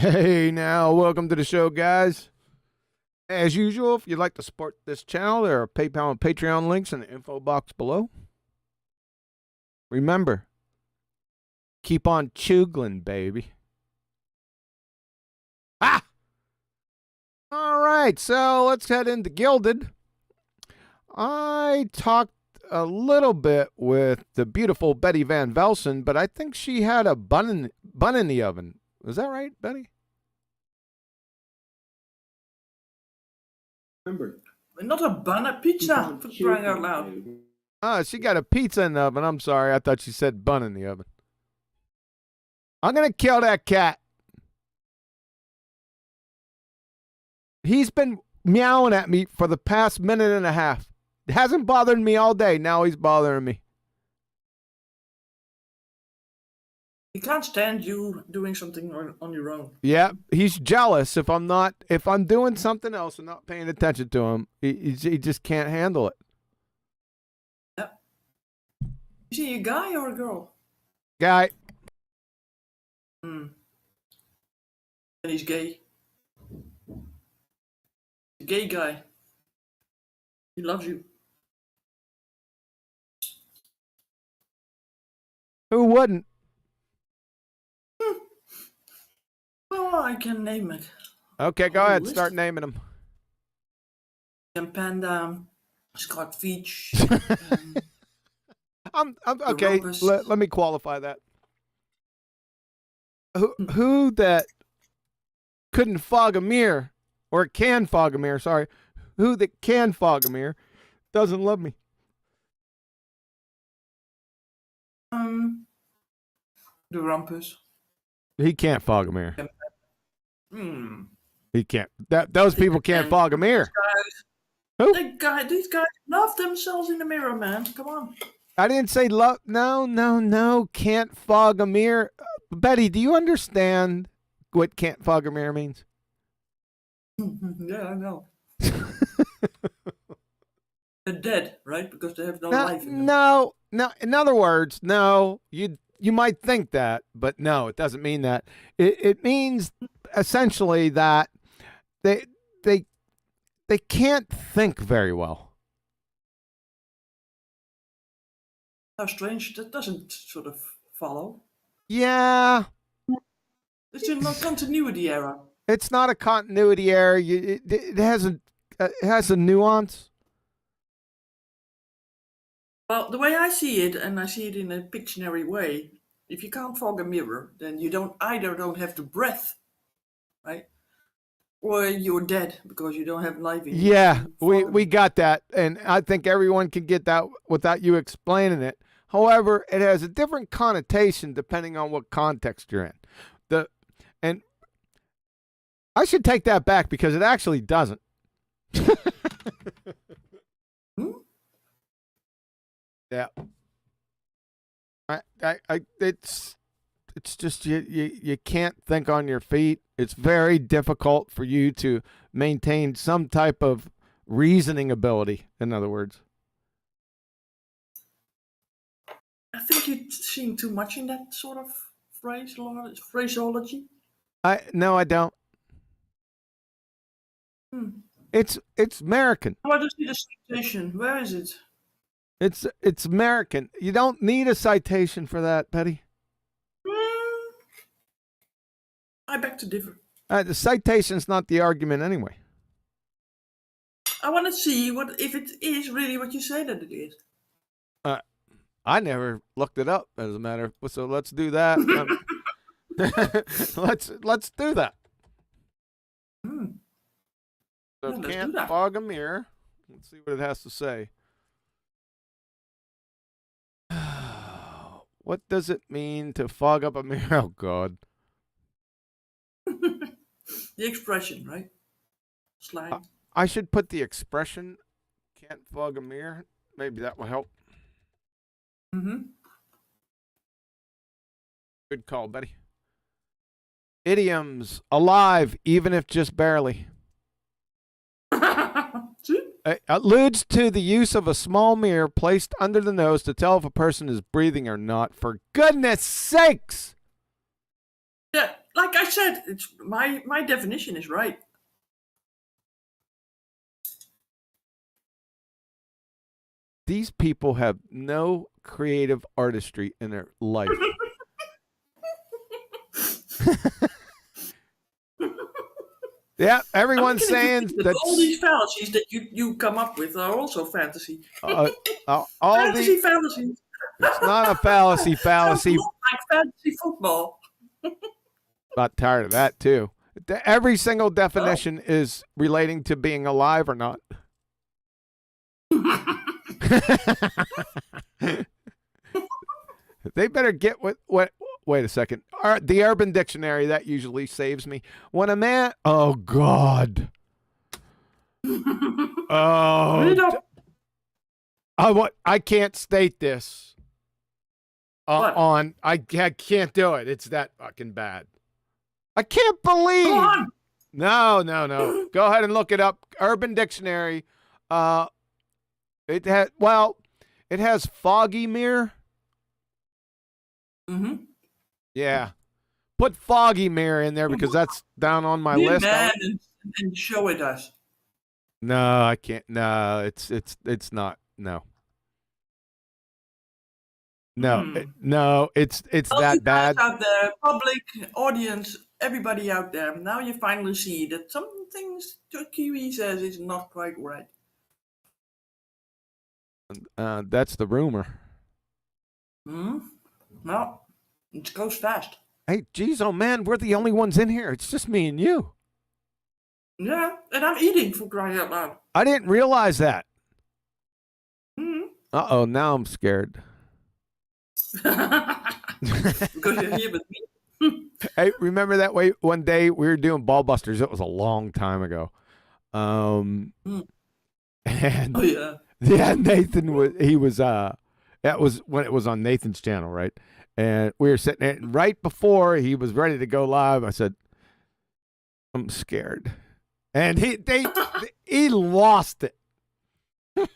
Hey now, welcome to the show, guys. As usual, if you'd like to support this channel, there are PayPal and Patreon links in the info box below. Remember, keep on chugling, baby. Ah! All right, so let's head into Gilded. I talked a little bit with the beautiful Betty Van Velsen, but I think she had a bun in the oven. Is that right, Betty? Remember, not a bun, a pizza, for crying out loud. Oh, she got a pizza in the oven. I'm sorry. I thought she said bun in the oven. I'm going to kill that cat. He's been meowing at me for the past minute and a half. It hasn't bothered me all day. Now he's bothering me. He can't stand you doing something on your own. Yeah, he's jealous if I'm doing something else and not paying attention to him. He just can't handle it. Yep. Is he a guy or a girl? Guy. And he's gay. A gay guy. He loves you. Who wouldn't? Well, I can name it. Okay, go ahead. Start naming them. Panda, Scott Veach. I'm okay. Let me qualify that. Who that couldn't fog a mirror, or can fog a mirror? Sorry, who that can fog a mirror doesn't love me. The Rumpus. He can't fog a mirror. Hmm. He can't. Those people can't fog a mirror. Who? These guys love themselves in the mirror, man. Come on. I didn't say love. No. Can't fog a mirror. Betty, do you understand what can't fog a mirror means? Yeah, I know. They're dead, right? Because they have no life in them. No. In other words, no. You might think that, but no, it doesn't mean that. It means essentially that they can't think very well. How strange. That doesn't sort of follow. Yeah. It's in a continuity error. It's not a continuity error. It has a nuance. Well, the way I see it, and I see it in a Pictionary way, if you can't fog a mirror, then you don't have the breath, right? Or you're dead because you don't have life in you. Yeah, we got that, and I think everyone can get that without you explaining it. However, it has a different connotation depending on what context you're in. And I should take that back because it actually doesn't. Yeah. It's just you can't think on your feet. It's very difficult for you to maintain some type of reasoning ability, in other words. I think you've seen too much in that sort of phraseology. No, I don't. It's American. How do you see the citation? Where is it? It's American. You don't need a citation for that, Betty. I beg to differ. The citation's not the argument anyway. I want to see if it is really what you say that it is. I never looked it up, as a matter of, so let's do that. let's do that. So Yeah, can't fog a mirror. Let's see what it has to say. What does it mean to fog up a mirror? Oh, God. The expression, right? Slang. I should put the expression, can't fog a mirror. Maybe that will help. Good call, Betty. Idioms, alive, even if just barely. Alludes to the use of a small mirror placed under the nose to tell if a person is breathing or not. For goodness sakes! Yeah, like I said, it's my definition is right. These people have no creative artistry in their life. Yeah, everyone's saying that all these fallacies that you come up with are also fantasy. all Fallacies. It's not a fallacy. Sounds a lot like fantasy football. About tired of that too. Every single definition is relating to being alive or not. They better get what. Wait a second. The Urban Dictionary, that usually saves me. When a man, oh God, oh, I can't state this. I can't do it. It's that fucking bad. I can't believe. Go on. No. Go ahead and look it up. Urban Dictionary. It has foggy mirror. Mm-hmm. Yeah. Put foggy mirror in there because that's down on my list. And show it us. No, I can't. No, it's not. No. No, it's that bad. Out there, public audience, everybody out there. Now you finally see that some things Kiwi says is not quite right. That's the rumor. Well, it goes fast. Hey, geez, oh man, we're the only ones in here. It's just me and you. Yeah, and I'm eating, for crying out loud. I didn't realize that. Uh-oh, now I'm scared. Because you're here with me. Hey, remember that way one day we were doing BALLBUSTERS? It was a long time ago. And oh yeah. Yeah, Nathan that was when it was on Nathan's channel, right? And we were sitting there, and right before he was ready to go live, I said, I'm scared. And he lost it. I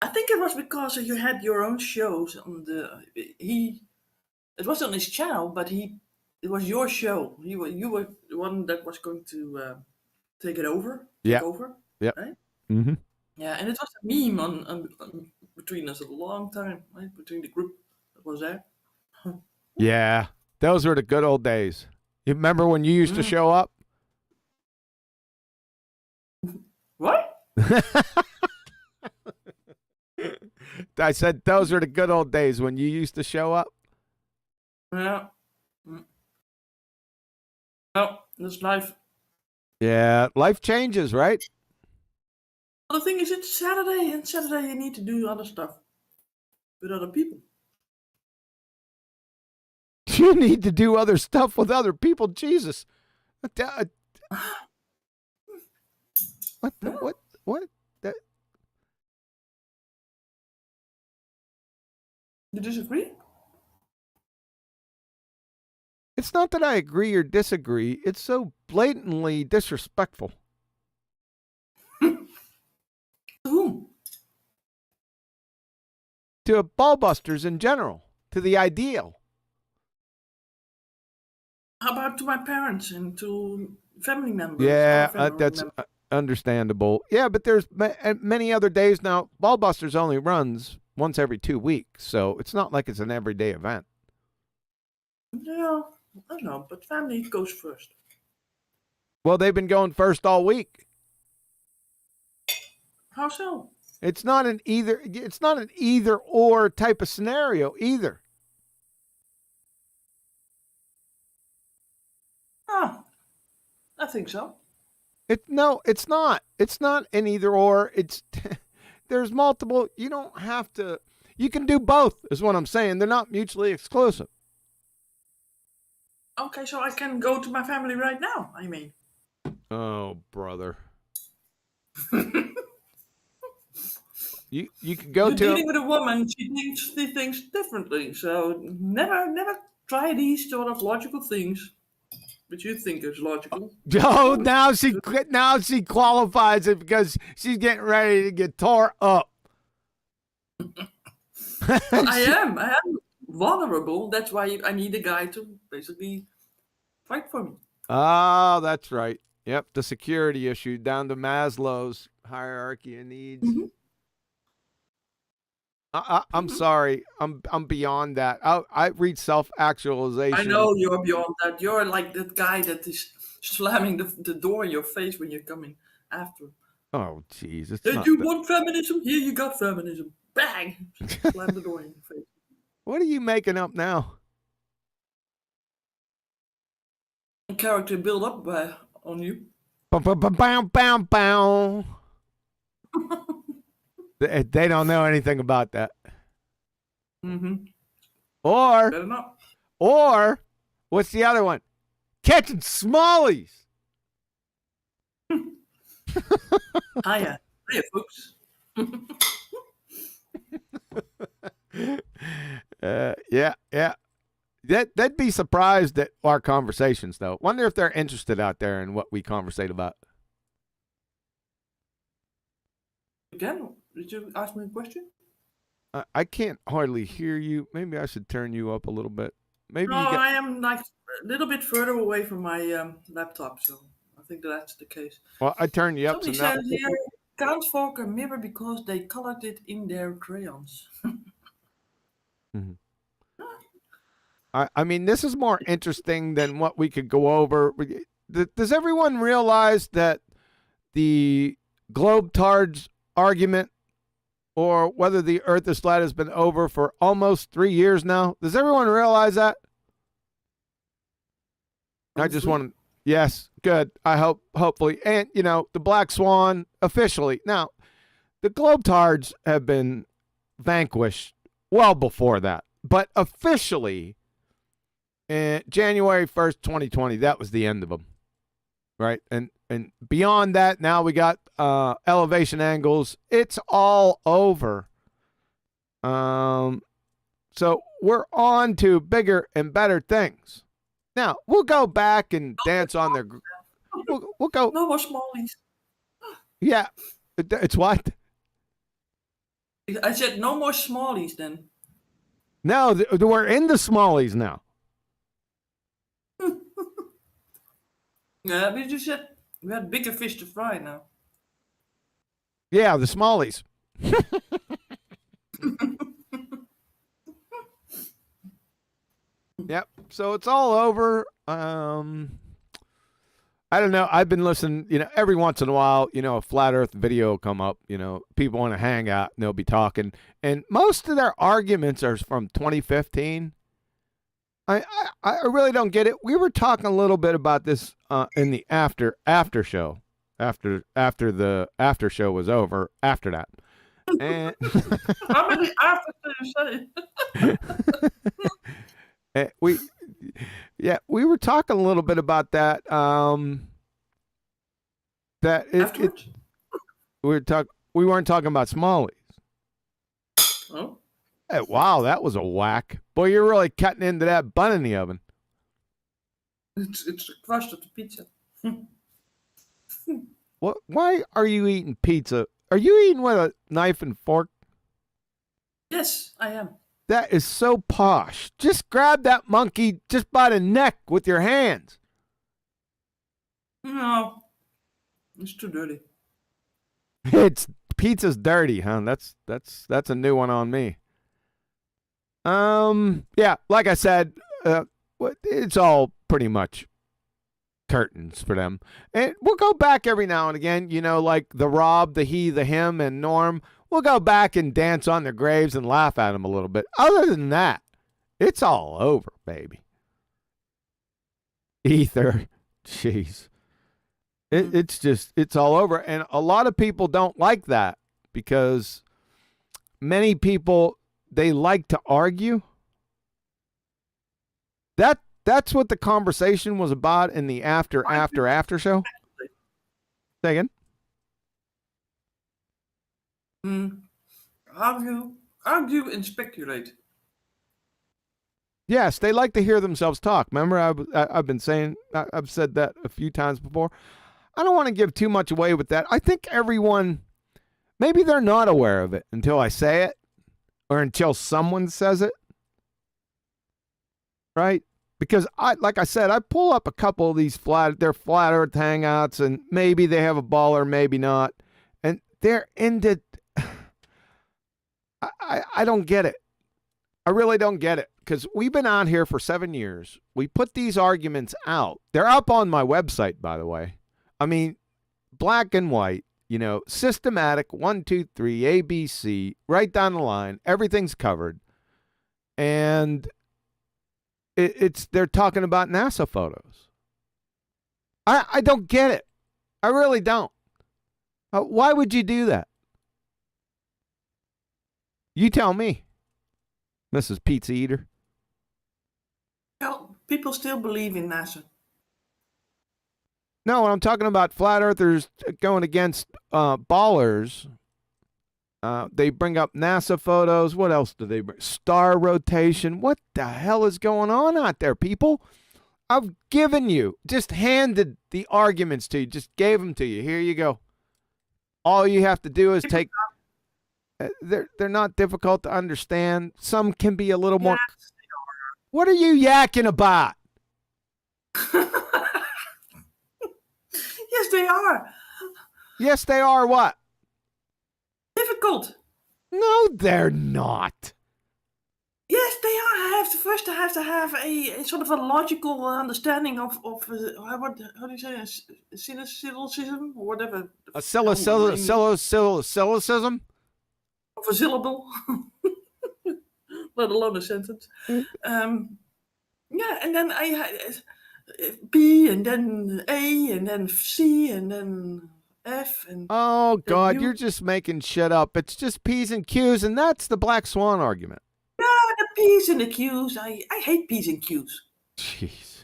think it was because you had your own shows on it was on his channel, but it was your show. You were the one that was going to take it over. Yeah. Right? Mm-hmm. Yeah, and it was a meme on between us a long time, right? Between the group that was there. Yeah, those were the good old days. You remember when you used to show up? What? I said those were the good old days when you used to show up. Yeah. Well, that's life. Yeah, life changes, right? Well, the thing is, it's Saturday, and Saturday you need to do other stuff with other people. You need to do other stuff with other people. Jesus. What? That. You disagree? It's not that I agree or disagree. It's so blatantly disrespectful. Whom? To BALLBUSTERS in general. To the ideal. How about to my parents and to family members? Yeah, that's understandable. Yeah, but there's many other days now. BALLBUSTERS only runs once every 2 weeks, so it's not like it's an everyday event. Yeah, I know, but family goes first. Well, they've been going first all week. How so? It's not an either or type of scenario either. Ah, I think so. No, it's not. It's not an either or. It's there's multiple. You don't have to. You can do both. Is what I'm saying. They're not mutually exclusive. Okay, so I can go to my family right now. I mean. Oh, brother. You could go You're to. dealing with a woman. She thinks differently. So never try these sort of logical things. But you think it's logical. Oh, now she qualifies it because she's getting ready to get tore up. I am vulnerable. That's why I need a guy to basically Fight for me. Oh, that's right. Yep, the security issue down to Maslow's hierarchy of needs. Mm-hmm. I'm sorry. I'm beyond that. I read I self-actualization. know you're beyond that. You're like that guy that is slamming the door in your face when you're coming after. Oh, jeez, it's Did not you that. want feminism? Here you got feminism. Bang! Slam the door in your face. What are you making up now? Character build up on you. Bow. They don't know anything about that. Mm-hmm. Or Better not. what's the other one? Catching smallies. Hiya, folks. Yeah. They'd be surprised at our conversations, though. Wonder if they're interested out there in what we conversate about. Again, did you ask me a question? I can't hardly hear you. Maybe I should turn you up a little bit. Maybe No, you get. I am like a little bit further away from my laptop, so I think that's the case. Well, I turned you up, so Somebody now. says here, can't fork a mirror because they colored it in their crayons. Mhm. I mean, this is more interesting than what we could go over. Does everyone realize that the globetards argument, or whether the Earth is flat, has been over for almost 3 years now? Does everyone realize that? I just want to. Yes, good. I hopefully, and the Black Swan officially. Now, the globetards have been vanquished well before that, but officially, January 1st, 2020, that was the end of them, right? And beyond that, now we got elevation angles. It's all over. So we're on to bigger and better things. Now we'll go back and dance on their. We'll go. No more smallies. Yeah, it's what? I said no more smallies then. No, we're in the smallies now. Yeah, but you said we had bigger fish to fry now. Yeah, the smallies. Yep. So it's all over. I don't know. I've been listening, every once in a while, a flat earth video will come up, people want to hang out and they'll be talking. And most of their arguments are from 2015. I really don't get it. We were talking a little bit about this in the after show. After the after show was over, after that. And How many after you say? we were talking a little bit about that. Afterwards? We weren't talking about smallies. Oh. Hey, wow, that was a whack. Boy, you're really cutting into that bun in the oven. It's the crust of the pizza. What? Why are you eating pizza? Are you eating with a knife and fork? Yes, I am. That is so posh. Just grab that monkey just by the neck with your hands. No, it's too dirty. Pizza's dirty, huh? That's a new one on me. Yeah, like I said, it's all pretty much curtains for them. And we'll go back every now and again, like the Rob, the he, the him, and Norm. We'll go back and dance on their graves and laugh at them a little bit. Other than that, it's all over, baby. Ether. Jeez. It's all over. And a lot of people don't like that because many people, they like to argue. That's what the conversation was about in the after show. Say again. Argue and speculate. Yes, they like to hear themselves talk. Remember, I've been saying, I've said that a few times before. I don't want to give too much away with that. I think everyone, maybe they're not aware of it until I say it or until someone says it. Right? Because like I said, I pull up a couple of these flat Earth hangouts, and maybe they have a baller, maybe not, and they're into. I don't get it. I really don't get it, because we've been on here for 7 years. We put these arguments out. They're up on my website, by the way. I mean, black and white, systematic, 1, 2, 3, A, B, C, right down the line. Everything's covered. And they're talking about NASA photos. I don't get it. I really don't. Why would you do that? You tell me, Mrs. Pizza Eater. Well, people still believe in NASA. No, when I'm talking about flat earthers going against ballers, they bring up NASA photos. What else do they bring? Star rotation. What the hell is going on out there, people? I've just handed the arguments to you, just gave them to you. Here you go. All you have to do is take. They're not difficult to understand. Some can be a little more. What are you yakking about? Yes, they are. Yes, they are what? Difficult. No, they're not. Yes, they are. I have to have a sort of a logical understanding of what how do you say cynicism or whatever. A syllogism? Of a syllable, let alone a sentence. Yeah, and then I B and then A and then C and then F and. Oh God, you're just making shit up. It's just P's and Q's, and that's the black swan argument. Yeah, the P's and the Q's. I hate P's and Q's. Jeez.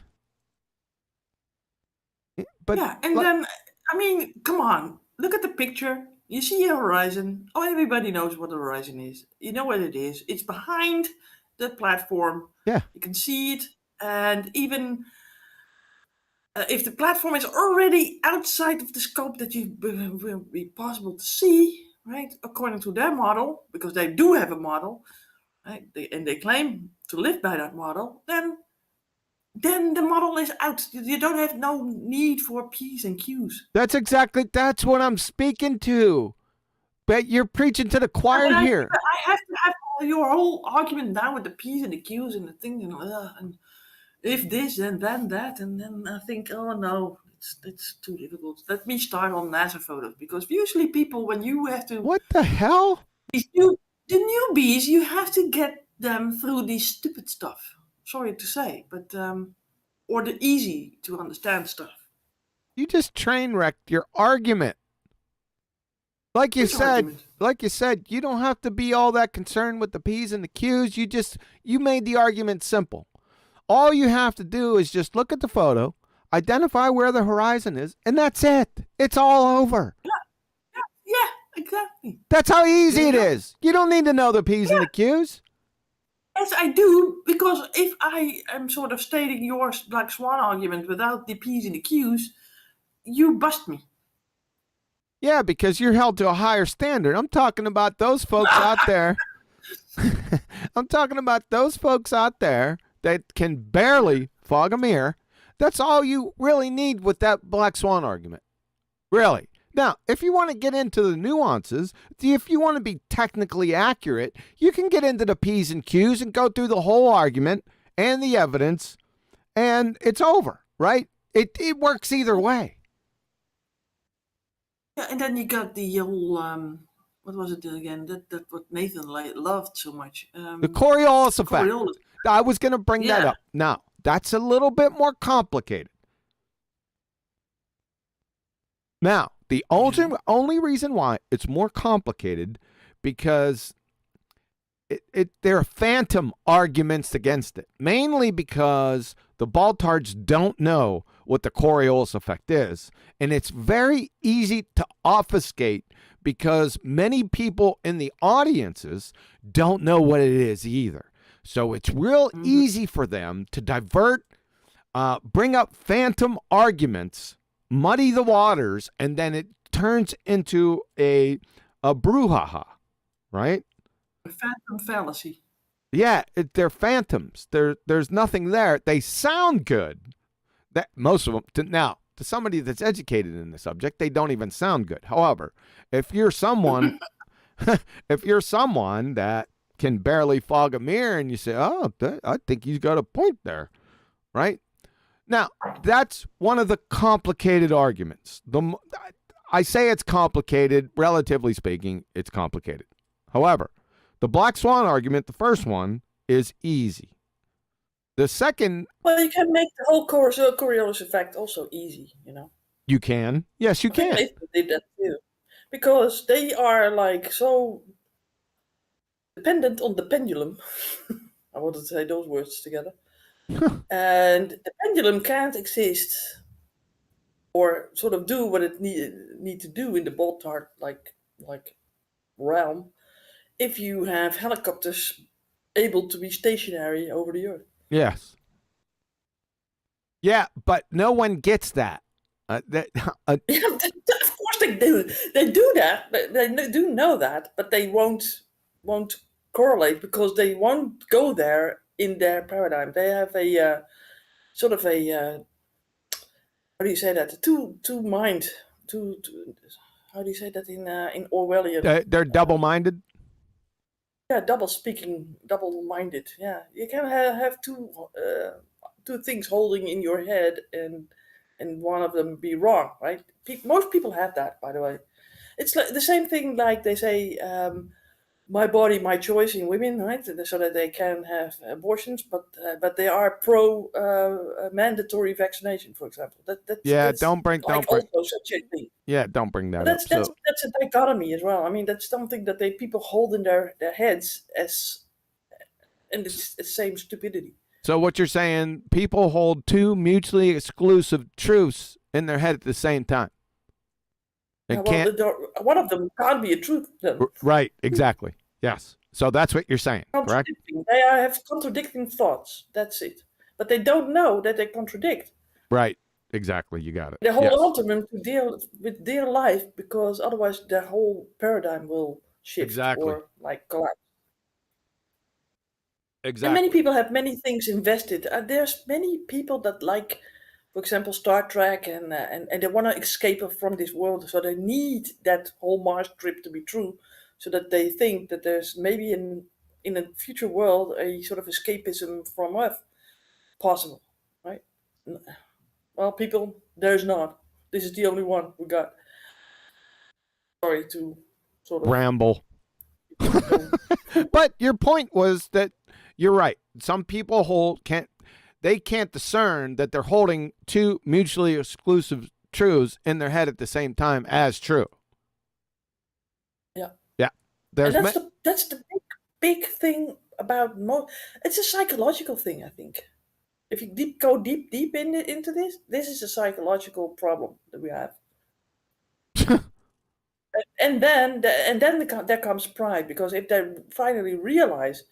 But yeah, and then I mean, come on, look at the picture. You see a horizon. Oh, everybody knows what the horizon is. You know what it is. It's behind the platform. Yeah. You can see it. And even if the platform is already outside of the scope that you will be possible to see, right, according to their model, because they do have a model, right, and they claim to live by that model, then the model is out. You don't have no need for P's and Q's. That's what I'm speaking to. But you're preaching to the choir here. I have to have your whole argument now with the P's and the Q's and the thing, and if this and then that, and then I think, oh no, it's too difficult. Let me start on NASA photos, because usually people, when you have to. What the hell? The newbies, you have to get them through this stupid stuff. Sorry to say, but or the easy to understand stuff. You just train wrecked your argument. Like you said, you don't have to be all that concerned with the P's and the Q's. You made the argument simple. All you have to do is just look at the photo, identify where the horizon is, and that's it. It's all over. Yeah, exactly. That's how easy it is. You don't need to know the P's and the Q's. Yes, I do, because if I am sort of stating your Black Swan argument without the P's and the Q's, you bust me. Yeah, because you're held to a higher standard. I'm talking about those folks out there. I'm talking about those folks out there that can barely fog a mirror. That's all you really need with that Black Swan argument. Really. Now, if you want to get into the nuances, if you want to be technically accurate, you can get into the P's and Q's and go through the whole argument and the evidence, and it's over, right? It works either way. Yeah, and then you got the whole, what was it again? That what Nathan loved so much. The Coriolis effect. I was going to bring that up. Now, that's a little bit more complicated. Now, the only reason why it's more complicated, because there are phantom arguments against it, mainly because the Baltards don't know what the Coriolis effect is, and it's very easy to obfuscate because many people in the audiences don't know what it is either. So it's real easy for them to divert, bring up phantom arguments, muddy the waters, and then it turns into a brouhaha, right? A phantom fallacy. Yeah, they're phantoms. There's nothing there. They sound good. That most of them now to somebody that's educated in the subject, they don't even sound good. However, if you're someone if you're someone that can barely fog a mirror and you say, "Oh, I think he's got a point there," right? Now, that's one of the complicated arguments. I say it's complicated, relatively speaking, it's complicated. However, the black swan argument, the first one, is easy. The second, Well, you can make the whole Coriolis effect also easy, you know. you can. Yes, you I think can. they did that too, because they are like so dependent on the pendulum. I wanted to say those words together. And the pendulum can't exist or sort of do what it need to do in the ballpark like realm if you have helicopters able to be stationary over the earth. Yes. Yeah, but no one gets that. Yeah, of course they do. They do that. They do know that, but they won't correlate because they won't go there in their paradigm. They have a sort of a how do you say that? Two mind. Two how do you say that in Orwellian? They're double-minded. Yeah, double-minded. Yeah, you can have two things holding in your head, and one of them be wrong, right? Most people have that, by the way. It's like the same thing, like they say, "My body, my choice" in women, right? So that they can have abortions, but they are pro mandatory vaccination, for example. Yeah, That's don't bring like also such a thing. yeah, don't bring But that up. So that's a dichotomy as well. I mean, that's something that people hold in their heads as, and it's the same stupidity. So what you're saying, people hold two mutually exclusive truths in their head at the same time. Yeah, And well, can't one of them can't be a truth then. right, exactly. Yes. So that's what you're saying, correct? They have contradicting thoughts. That's it. But they don't know that they contradict. Right. Exactly. You got it. They hold Yes. on to them to deal with their life because otherwise their whole paradigm will shift Exactly. or like collapse. Exactly. And many people have many things invested. There's many people that like, for example, Star Trek, and they want to escape from this world, so they need that whole Mars trip to be true, so that they think that there's maybe in a future world a sort of escapism from Earth possible, right? Well, people, there's not. This is the only one we got. Sorry to sort of ramble. But your point was that you're right. Some people can't discern that they're holding two mutually exclusive truths in their head at the same time as true. Yeah. Yeah. And that's the big thing about it's a psychological thing, I think. If you go deep into this is a psychological problem that we have. And then there comes pride, because if they finally realize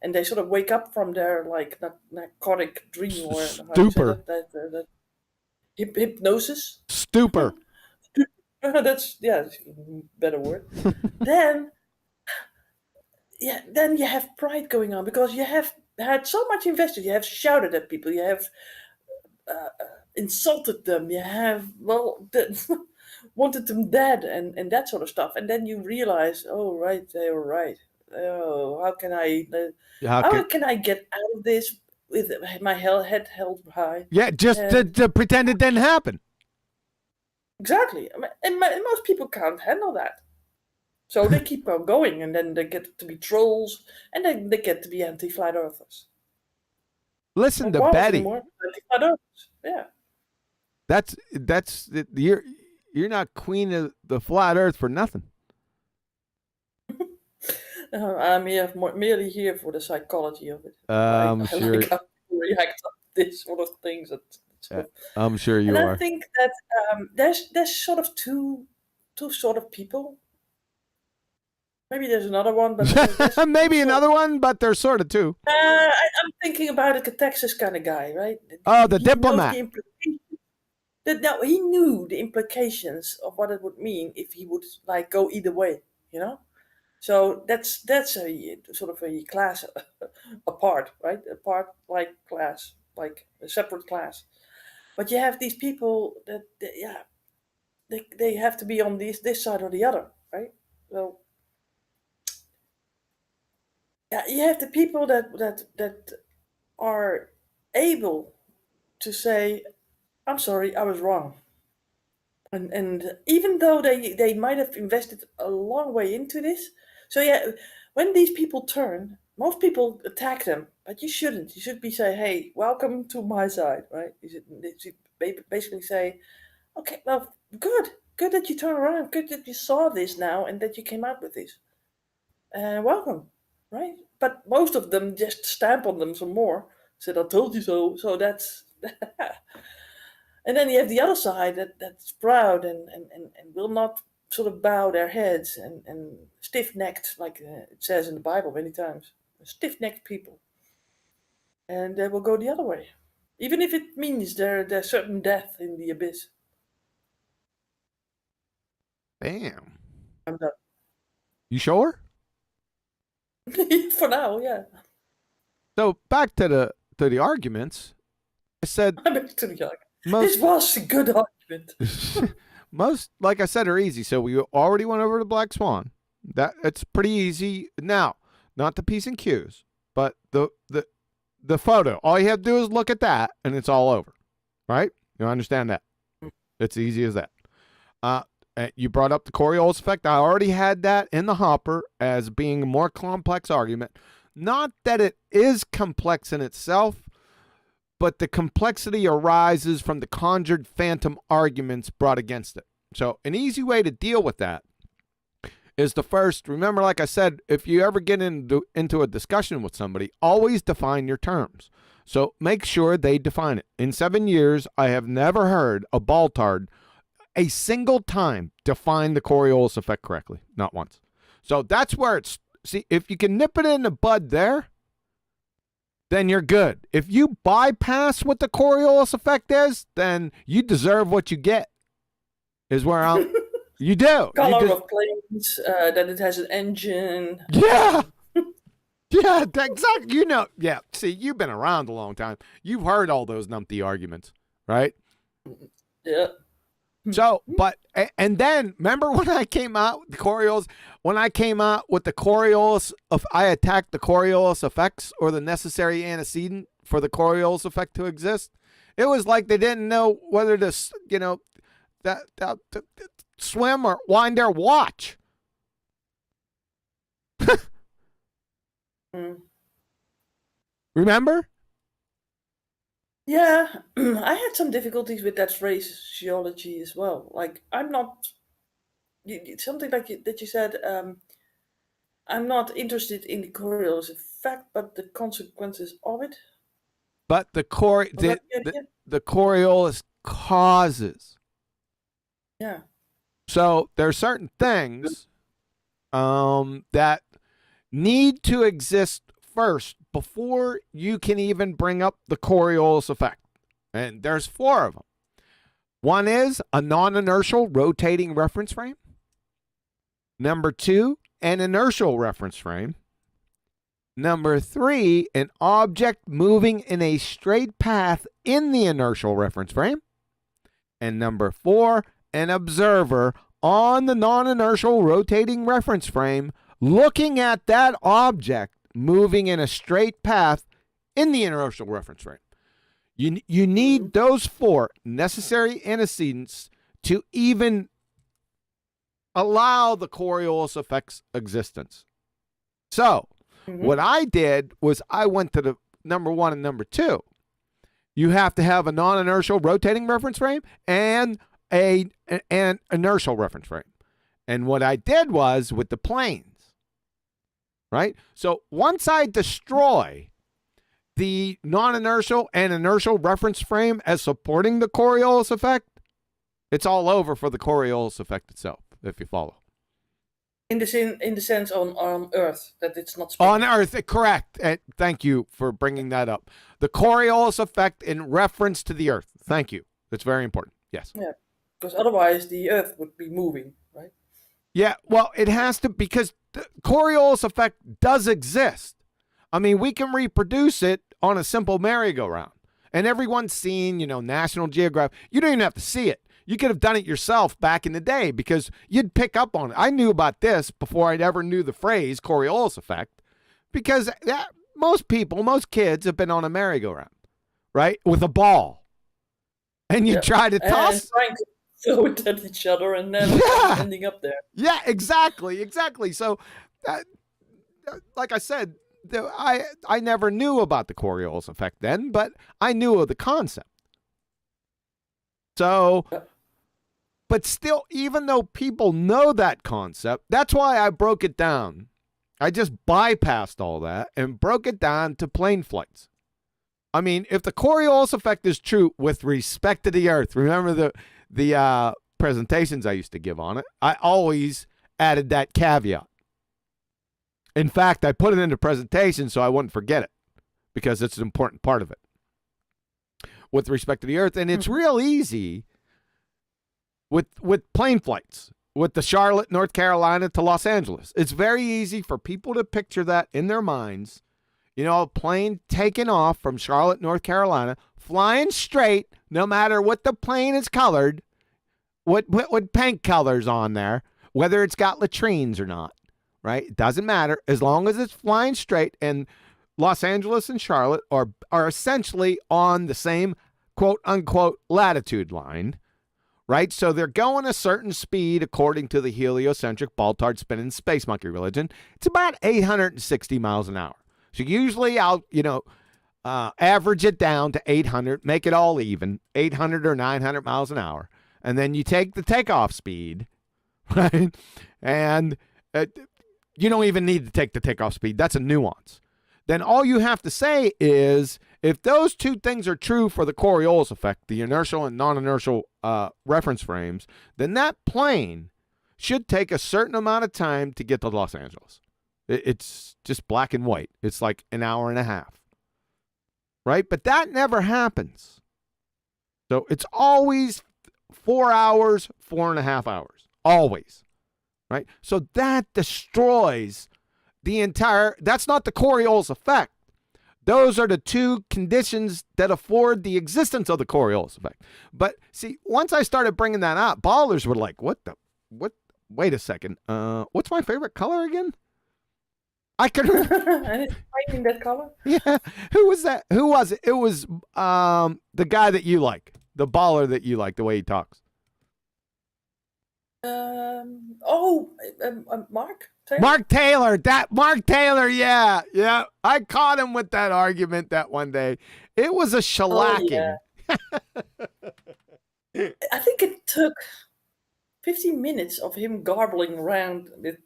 and they sort of wake up from their like narcotic dream, or how do you say Stupor. that hypnosis. Stupor. That's better word. then then you have pride going on, because you have had so much invested. You have shouted at people. You have insulted them. You have wanted them dead, and that sort of stuff. And then you realize, oh right, they were right. Oh, how can I get out of this with my head held high? Yeah, just to pretend it didn't happen. Exactly. And most people can't handle that. So they keep on going, and then they get to be trolls, and then they get to be anti-flat earthers. Listen to Betty. Anti-flat earthers. Yeah. That's you're not queen of the flat earth for nothing. I'm merely here for the psychology of it. I'm sure. Like how people react to this sort of things. I'm sure you are. I think that there's sort of two sort of people. Maybe there's another one, but maybe another one, but there's sort of two. I'm thinking about a Texas kind of guy, right? Oh, the diplomat. He knew the implications of what it would mean if he would like go either way, you know. So that's a sort of a class apart, right? Apart like class, like a separate class. But you have these people that they have to be on this side or the other, right? So yeah, you have the people that are able to say, "I'm sorry, I was wrong," and even though they might have invested a long way into this, so yeah, when these people turn, most people attack them, but you shouldn't. You should be say, "Hey, welcome to my side," right? You should basically say, "Okay, well, good that you turned around, good that you saw this now, and that you came out with this." Welcome, right? But most of them just stamp on them some more. Said, "I told you so." So that's, and then you have the other side that's proud and will not sort of bow their heads and stiff necked, like it says in the Bible many times. Stiff necked people, and they will go the other way, even if it means there's certain death in the abyss. Damn. I'm done. You sure? For now, yeah. So back to the arguments. I said I'm actually young. most This was a good argument. most, like I said, are easy. So we already went over the Black Swan. It's pretty easy. Now, not the P's and Q's, but the photo. All you have to do is look at that, and it's all over. Right? You understand that? It's easy as that. You brought up the Coriolis effect. I already had that in the hopper as being a more complex argument. Not that it is complex in itself, but the complexity arises from the conjured phantom arguments brought against it. So an easy way to deal with that is the first, remember, like I said, if you ever get into a discussion with somebody, always define your terms. So make sure they define it. In 7 years, I have never heard a Baltard a single time define the Coriolis effect correctly. Not once. So that's where it's, see, if you can nip it in the bud there, then you're good. If you bypass what the Coriolis effect is, then you deserve what you get. Is where I'm. You do. Color of planes, that it has an engine. Yeah. Yeah, exactly. You know, yeah. See, you've been around a long time. You've heard all those numpty arguments, right? Yeah. So, but, and then, remember when I came out with the Coriolis, when I came out with the Coriolis, I attacked the Coriolis effects or the necessary antecedent for the Coriolis effect to exist? It was like they didn't know whether to, you know, that swim or wind their watch. Remember? Yeah, I had some difficulties with that phraseology as well. Like, I'm not something like that you said. I'm not interested in the Coriolis effect, but the consequences of it. But the Coriolis causes. Yeah. So there are certain things that need to exist first before you can even bring up the Coriolis effect. And there's 4 of them. One is a non-inertial rotating reference frame. Number 2, an inertial reference frame. Number 3, an object moving in a straight path in the inertial reference frame. And number 4, an observer on the non-inertial rotating reference frame looking at that object moving in a straight path in the inertial reference frame. You need those 4 necessary antecedents to even allow the Coriolis effect's existence. So, what I did was I went to the number 1 and number 2. You have to have a non-inertial rotating reference frame and an inertial reference frame. And what I did was with the planes, right? So once I destroy the non-inertial and inertial reference frame as supporting the Coriolis effect, it's all over for the Coriolis effect itself, if you follow. In the sense on Earth, that it's not spinning. On Earth, correct. Thank you for bringing that up. The Coriolis effect in reference to the Earth. Thank you. That's very important. Yes. Yeah, because otherwise the Earth would be moving, right? Yeah, well, it has to, because the Coriolis effect does exist. I mean, we can reproduce it on a simple merry-go-round. And everyone's seen, National Geographic. You don't even have to see it. You could have done it yourself back in the day because you'd pick up on it. I knew about this before I'd ever knew the phrase Coriolis effect because most kids have been on a merry-go-round, right, with a ball. And you try to toss. And trying to throw it at each other and then ending up there. Yeah, exactly. So, like I said, I never knew about the Coriolis effect then, but I knew of the concept. So, but still, even though people know that concept, that's why I broke it down. I just bypassed all that and broke it down to plane flights. I mean, if the Coriolis effect is true with respect to the Earth, remember the presentations I used to give on it, I always added that caveat. In fact, I put it in the presentation so I wouldn't forget it because it's an important part of it with respect to the Earth. And it's real easy with plane flights, with the Charlotte, North Carolina to Los Angeles. It's very easy for people to picture that in their minds. A plane taking off from Charlotte, North Carolina, flying straight, no matter what the plane is colored, what paint colors on there, whether it's got latrines or not, right? It doesn't matter as long as it's flying straight. And Los Angeles and Charlotte are essentially on the same quote unquote latitude line, right? So they're going a certain speed according to the heliocentric ball-tard spinning space monkey religion. It's about 860 miles an hour. So usually I'll, average it down to 800, make it all even, 800 or 900 miles an hour. And then you take the takeoff speed, right? And you don't even need to take the takeoff speed. That's a nuance. Then all you have to say is if those two things are true for the Coriolis effect, the inertial and non-inertial reference frames, then that plane should take a certain amount of time to get to Los Angeles. It's just black and white. It's like an hour and a half, right? But that never happens. So it's always 4 hours, 4.5 hours, always, right? So that destroys the entire, that's not the Coriolis effect. Those are the two conditions that afford the existence of the Coriolis effect. But see, once I started bringing that up, ballers were like, what, wait a second. What's my favorite color again? I could And it's fighting that color? Yeah. Who was that? Who was it? It was the guy that you like, the baller that you like, the way he talks. Mark Taylor? Mark Taylor, yeah. I caught him with that argument that one day. It was a shellacking. Oh, yeah. I think it took 15 minutes of him garbling around with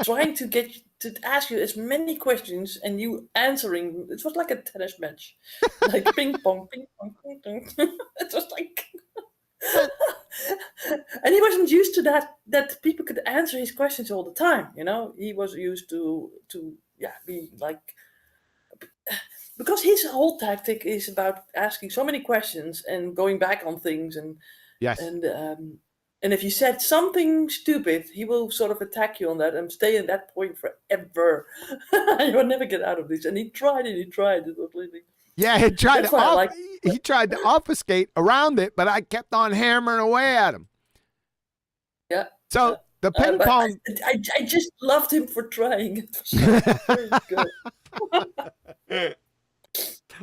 trying to get to ask you as many questions and you answering. It was like a tennis match, like ping pong, ping pong, ping pong. It was like, and he wasn't used to that people could answer his questions all the time. He was used to be like, because his whole tactic is about asking so many questions and going back on things and yes. And if you said something stupid, he will sort of attack you on that and stay in that point forever. You will never get out of this. And he tried. It was really... Yeah, he tried to obfuscate around it, but I kept on hammering away at him. Yeah. So the ping pong... I just loved him for trying. It was very good.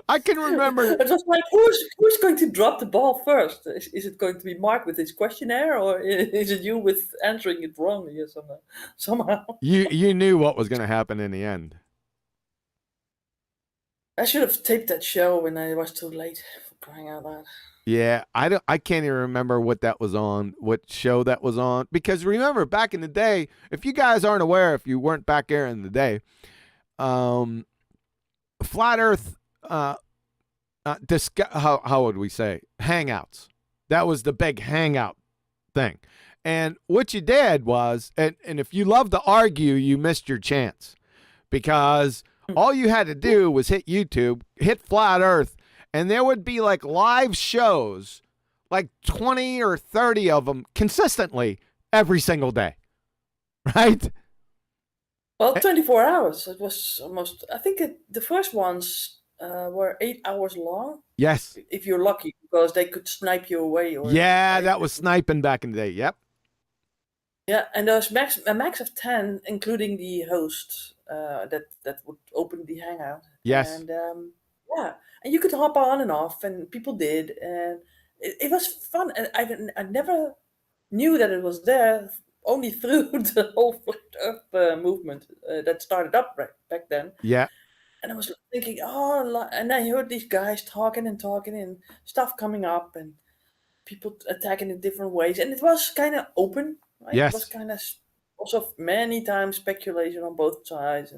I can remember. It was like, who's going to drop the ball first? Is it going to be Mark with his questionnaire, or is it you with answering it wrongly somehow? You knew what was going to happen in the end. I should have taped that show when I was too late, for crying out loud. Yeah, I can't even remember what that was on, what show that was on. Because remember, back in the day, if you guys aren't aware, if you weren't back there in the day, Flat Earth. How would we say? Hangouts. That was the big hangout thing. And what you did was, and if you love to argue, you missed your chance. Because all you had to do was hit YouTube, hit Flat Earth, and there would be like live shows, like 20 or 30 of them consistently every single day. Right? Well, 24 hours. It was almost, I think the first ones were 8 hours long. Yes. If you're lucky, because they could snipe you away, or Yeah, right. that was sniping back in the day. Yep. Yeah, and there's a max of 10, including the host that would open the hangout, Yes. and yeah, and you could hop on and off, and people did, and it was fun. And I never knew that it was there only through the whole flat Earth movement that started up right back then. Yeah. And I was thinking, oh, and I heard these guys talking and talking and stuff coming up and people attacking in different ways. And it was kind of open, right? It was Yes. kind of also many times speculation on both sides.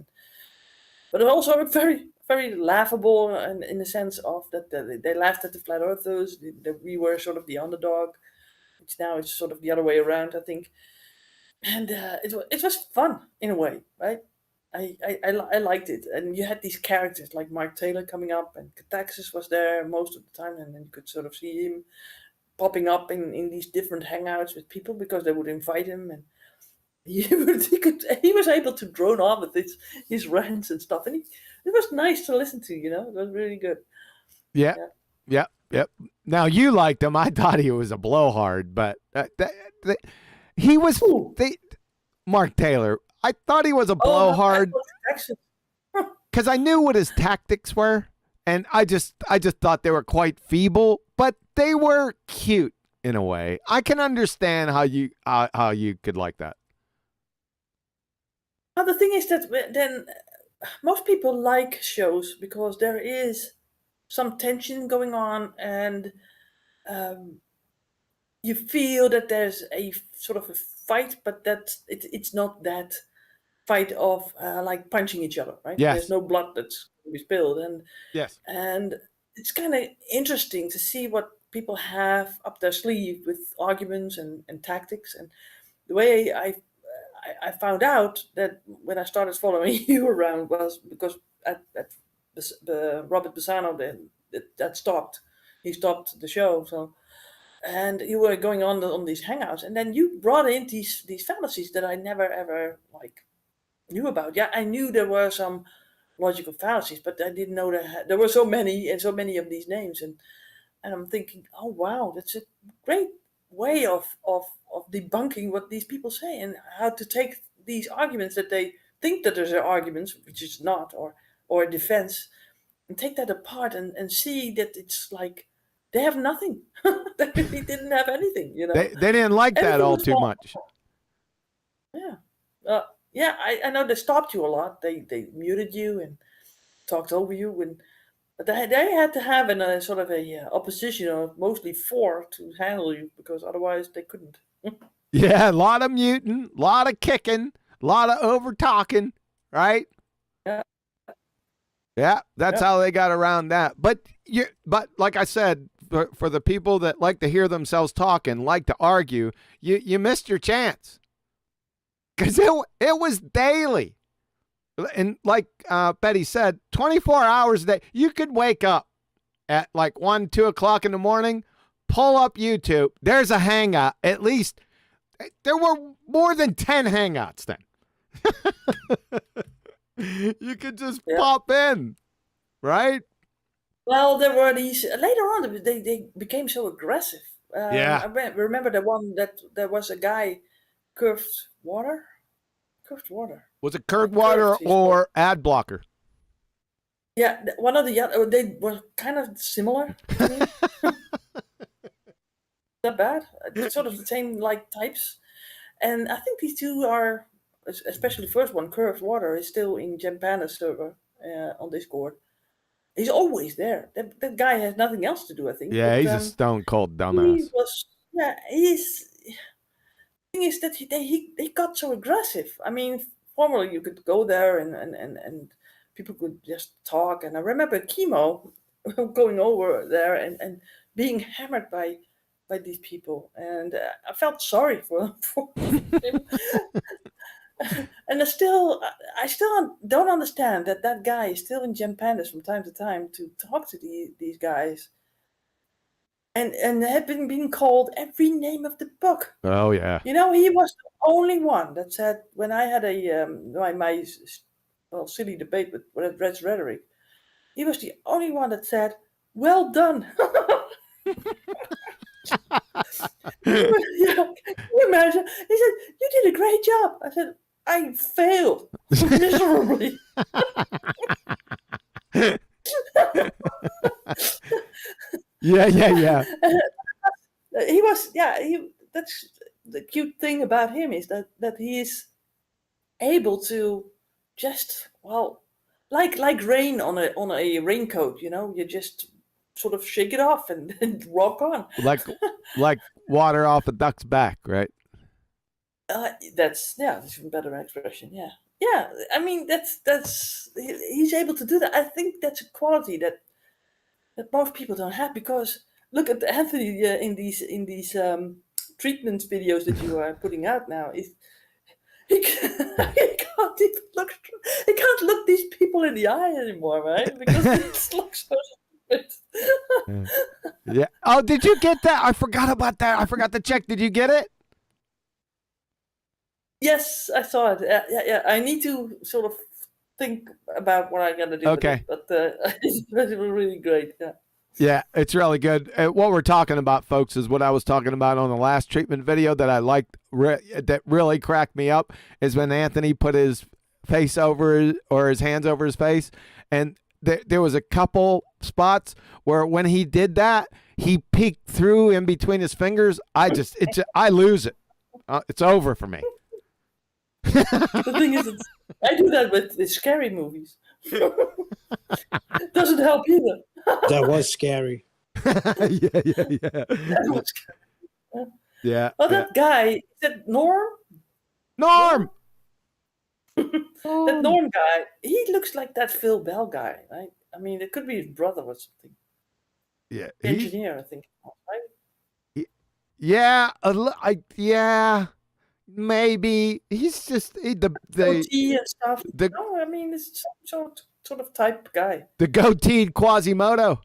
But also very, very laughable, and in the sense of that they laughed at the flat earthers, that we were sort of the underdog, which now is sort of the other way around, I think. And it was fun in a way, right? I liked it, and you had these characters like Mark Taylor coming up, and Cataxis was there most of the time, and then you could sort of see him popping up in these different hangouts with people because they would invite him, and he was able to drone on with his rants and stuff, and it was nice to listen to. It was really good. Yeah. Yeah. Yep. Yep. Now you liked him. I thought he was a blowhard, but he was. Ooh. Mark Taylor. I thought he was a Oh, I blowhard thought Cataxis. because I knew what his tactics were, and I just thought they were quite feeble, but they were cute in a way. I can understand how you could like that. Well, the thing is that then most people like shows because there is some tension going on, and um, you feel that there's a sort of a fight, but it's not that fight of like punching each other, right? There's Yes. no blood that's going to be spilled, and Yes. and it's kind of interesting to see what people have up their sleeve with arguments and tactics. And the way I found out that when I started following you around was because at the Robert Bassano that stopped. He stopped the show. So, and you were going on these hangouts, and then you brought in these fallacies that I never ever like knew about. Yeah, I knew there were some logical fallacies, but I didn't know that there were so many and so many of these names. And I'm thinking, oh wow, that's a great way of debunking what these people say, and how to take these arguments that they think that there's arguments, which is not, or a defense, and take that apart and see that it's like they have nothing. They really didn't have anything. They didn't like that Everything all was too wrong. much. Yeah. Yeah, I know they stopped you a lot. They muted you and talked over you, and but they had to have a sort of a opposition of mostly four to handle you because otherwise they couldn't. Yeah, a lot of muting, a lot of kicking, a lot of over talking, right? Yeah, Yeah, that's yeah. how they got around that. But like I said, for the people that like to hear themselves talk and like to argue, you missed your chance because it was daily, and like Betty said, 24 hours a day. You could wake up at like 1, 2 o'clock in the morning, pull up YouTube. There's a hangout. At least there were more than 10 hangouts then. You could just Yeah. pop in, right? Well, there were these later on. They became so aggressive. Yeah. I remember the one that there was a guy, curved water, curved water, Was it curd curved. water He's called. or ad blocker? Yeah, one of the other. They were kind of similar to me. Not bad. Sort of the same like types. And I think these two are, especially the first one, Curved Water, is still in Japan's server on Discord. He's always there. That guy has nothing else to do, I think. Yeah, But he's a stone cold he dumbass. was, yeah, he's. The thing is that they got so aggressive. I mean, formerly you could go there and people could just talk. And I remember Chemo going over there and being hammered by these people, and I felt sorry for him. And I still don't understand that guy is still in Gem Pandas from time to time to talk to these guys, and had been being called every name of the book. Oh yeah. He was. only one that said, when I had my silly debate with Red's Rhetoric, he was the only one that said, "Well done." Yeah, can you imagine? He said, "You did a great job." I said, "I failed miserably." Yeah. He was, yeah. That's the cute thing about him, is that he is able to just, well, like rain on a raincoat. You just sort of shake it off and rock on. Like water off a duck's back, right? That's even better expression. Yeah. I mean, he's able to do that. I think that's a quality that most people don't have, because look at Anthony in these treatment videos that you are putting out now. He can't even look. He can't look these people in the eye anymore, right? Because it looks so stupid. Yeah. Oh, did you get that? I forgot about that. I forgot to check. Did you get it? Yes, I saw it. Yeah. I need to sort of think about what I'm gonna do. Okay. With it, but it's really great. Yeah. Yeah, it's really good. What we're talking about, folks, is what I was talking about on the last treatment video that I liked, that really cracked me up, is when Anthony put his face over, or his hands over his face, and there was a couple spots where when he did that, he peeked through in between his fingers. I lose it. It's over for me. The thing is, I do that with scary movies. Doesn't help either. That was scary. Yeah. That was scary. Yeah. Oh, that guy, is that Norm? Norm! That Norm guy, he looks like that Phil Bell guy, right? I mean, it could be his brother or something. Yeah. Engineer, I think. Right? Yeah. Yeah. Maybe he's just the goatee and stuff. No, I mean, it's some sort of type guy. The goateed Quasimodo.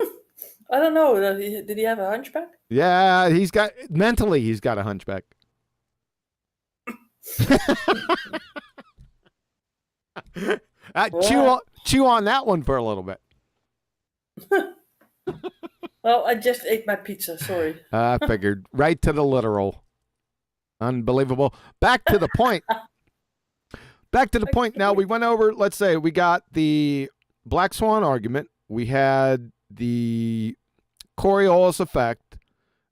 I don't know. Did he have a hunchback? Yeah, he's got a hunchback. Chew on that one for a little bit. Well, I just ate my pizza. Sorry. I figured. Right to the literal. Unbelievable. Back to the point. Now, we went over, let's say, we got the Black Swan argument. We had the Coriolis effect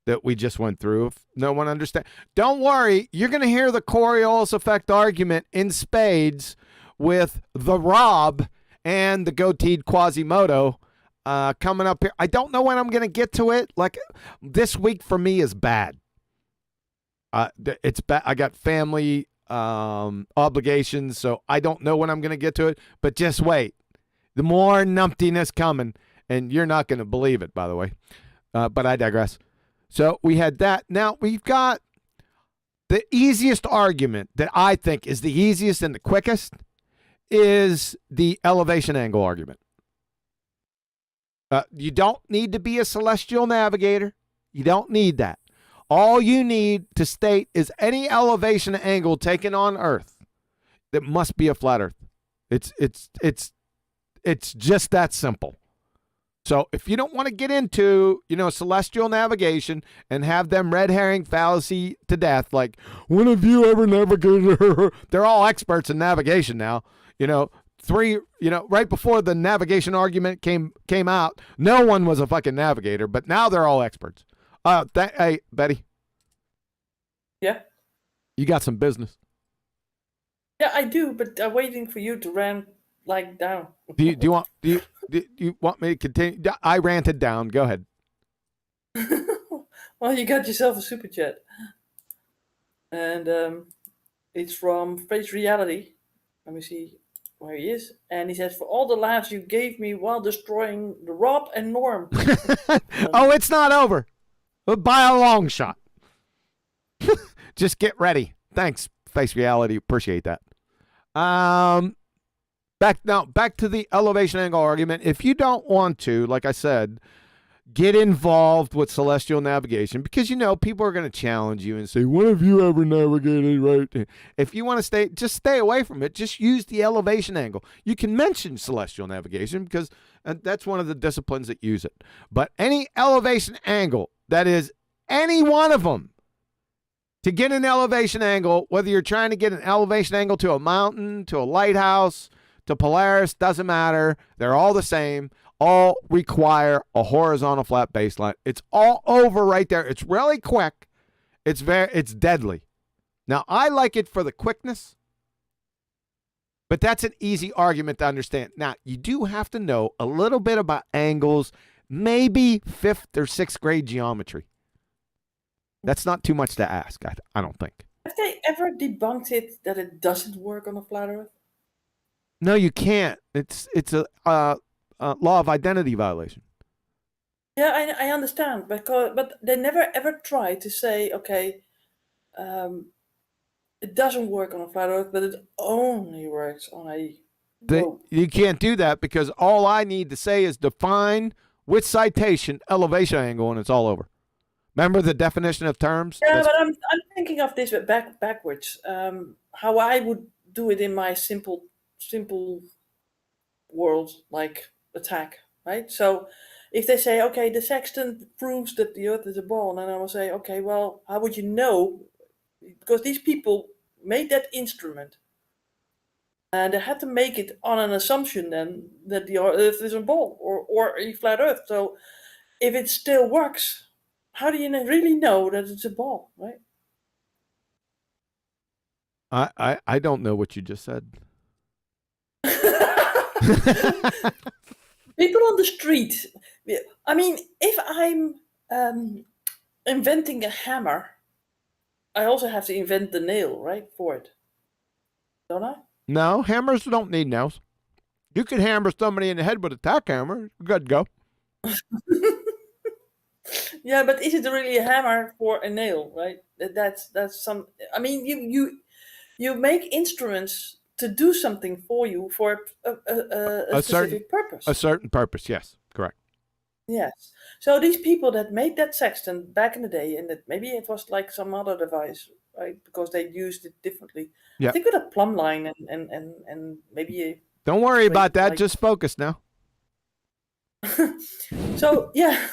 that we just went through. If no one understands, don't worry. You're going to hear the Coriolis effect argument in spades with the Rob and the goateed Quasimodo coming up here. I don't know when I'm going to get to it. Like, this week for me is bad. It's bad. I got family obligations, so I don't know when I'm going to get to it, but just wait. The more numptiness coming, and you're not going to believe it, by the way, but I digress. So we had that. Now we've got the easiest argument that I think is the easiest and the quickest is the elevation angle argument. You don't need to be a celestial navigator. You don't need that. All you need to state is any elevation angle taken on Earth that must be a flat Earth. It's just that simple. So if you don't want to get into, celestial navigation and have them red herring fallacy to death, like, when have you ever navigated? They're all experts in navigation now. Right before the navigation argument came out, no one was a fucking navigator, but now they're all experts. Hey, Betty. Yeah? You got some business. Yeah, I do, but I'm waiting for you to rant down. Do you want me to continue? I ranted down. Go ahead. Well, you got yourself a super chat. And it's from Face Reality. Let me see where he is. And he says, "For all the laughs you gave me while destroying the Rob and Norm." Oh, it's not over. By a long shot. Just get ready. Thanks, Face Reality. Appreciate that. Back to the elevation angle argument. If you don't want to, like I said, get involved with celestial navigation because, people are going to challenge you and say, when have you ever navigated right? If you want to just stay away from it. Just use the elevation angle. You can mention celestial navigation because that's one of the disciplines that use it. But any elevation angle, that is any one of them, to get an elevation angle, whether you're trying to get an elevation angle to a mountain, to a lighthouse, to Polaris, doesn't matter. They're all the same. All require a horizontal flat baseline. It's all over right there. It's really quick. It's deadly. Now, I like it for the quickness, but that's an easy argument to understand. Now, you do have to know a little bit about angles, maybe 5th or 6th grade geometry. That's not too much to ask, I don't think. Have they ever debunked it that it doesn't work on a flat Earth? No, you can't. It's a law of identity violation. Yeah, I understand, but they never ever try to say, okay, it doesn't work on a flat Earth, but it only works on a globe. You can't do that because all I need to say is define with citation elevation angle, and it's all over. Remember the definition of terms? Yeah, but I'm thinking of this backwards. How I would do it in my simple world, like attack, right? So if they say, okay, the sextant proves that the Earth is a ball, then I will say, okay, well, how would you know? Because these people made that instrument, and they had to make it on an assumption then that the Earth is a ball or a flat Earth. So if it still works, how do you really know that it's a ball, right? I don't know what you just said. People on the street. I mean, if I'm inventing a hammer, I also have to invent the nail, right, for it. Don't I? No, hammers don't need nails. You could hammer somebody in the head with a tack hammer. Good go. Yeah, but is it really a hammer for a nail, right? That's some. I mean, you make instruments to do something for you for a specific purpose. A certain purpose, yes, correct. Yes. So these people that made that sextant back in the day, and that maybe it was like some other device, right? Because they used it differently. Yeah. I think with a plumb line and maybe a. Don't worry about that. Just focus now. So yeah,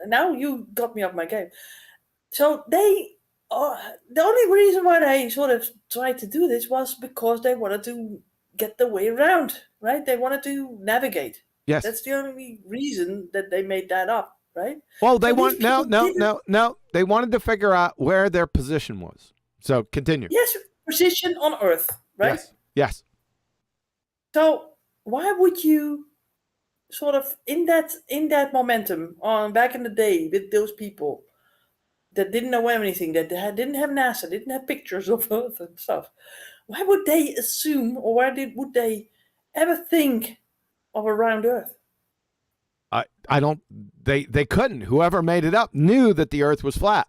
now you got me off my game. So they. The only reason why they sort of tried to do this was because they wanted to get the way around, right? They wanted to navigate. Yes. That's the only reason that they made that up, right? Well, they no. They wanted to figure out where their position was. So continue. Yes, position on Earth, right? Yes. So why would you sort of in that momentum on back in the day with those people that didn't know anything, that didn't have NASA, didn't have pictures of Earth and stuff, why would they assume, or would they ever think of a round Earth? I don't. They couldn't. Whoever made it up knew that the Earth was flat.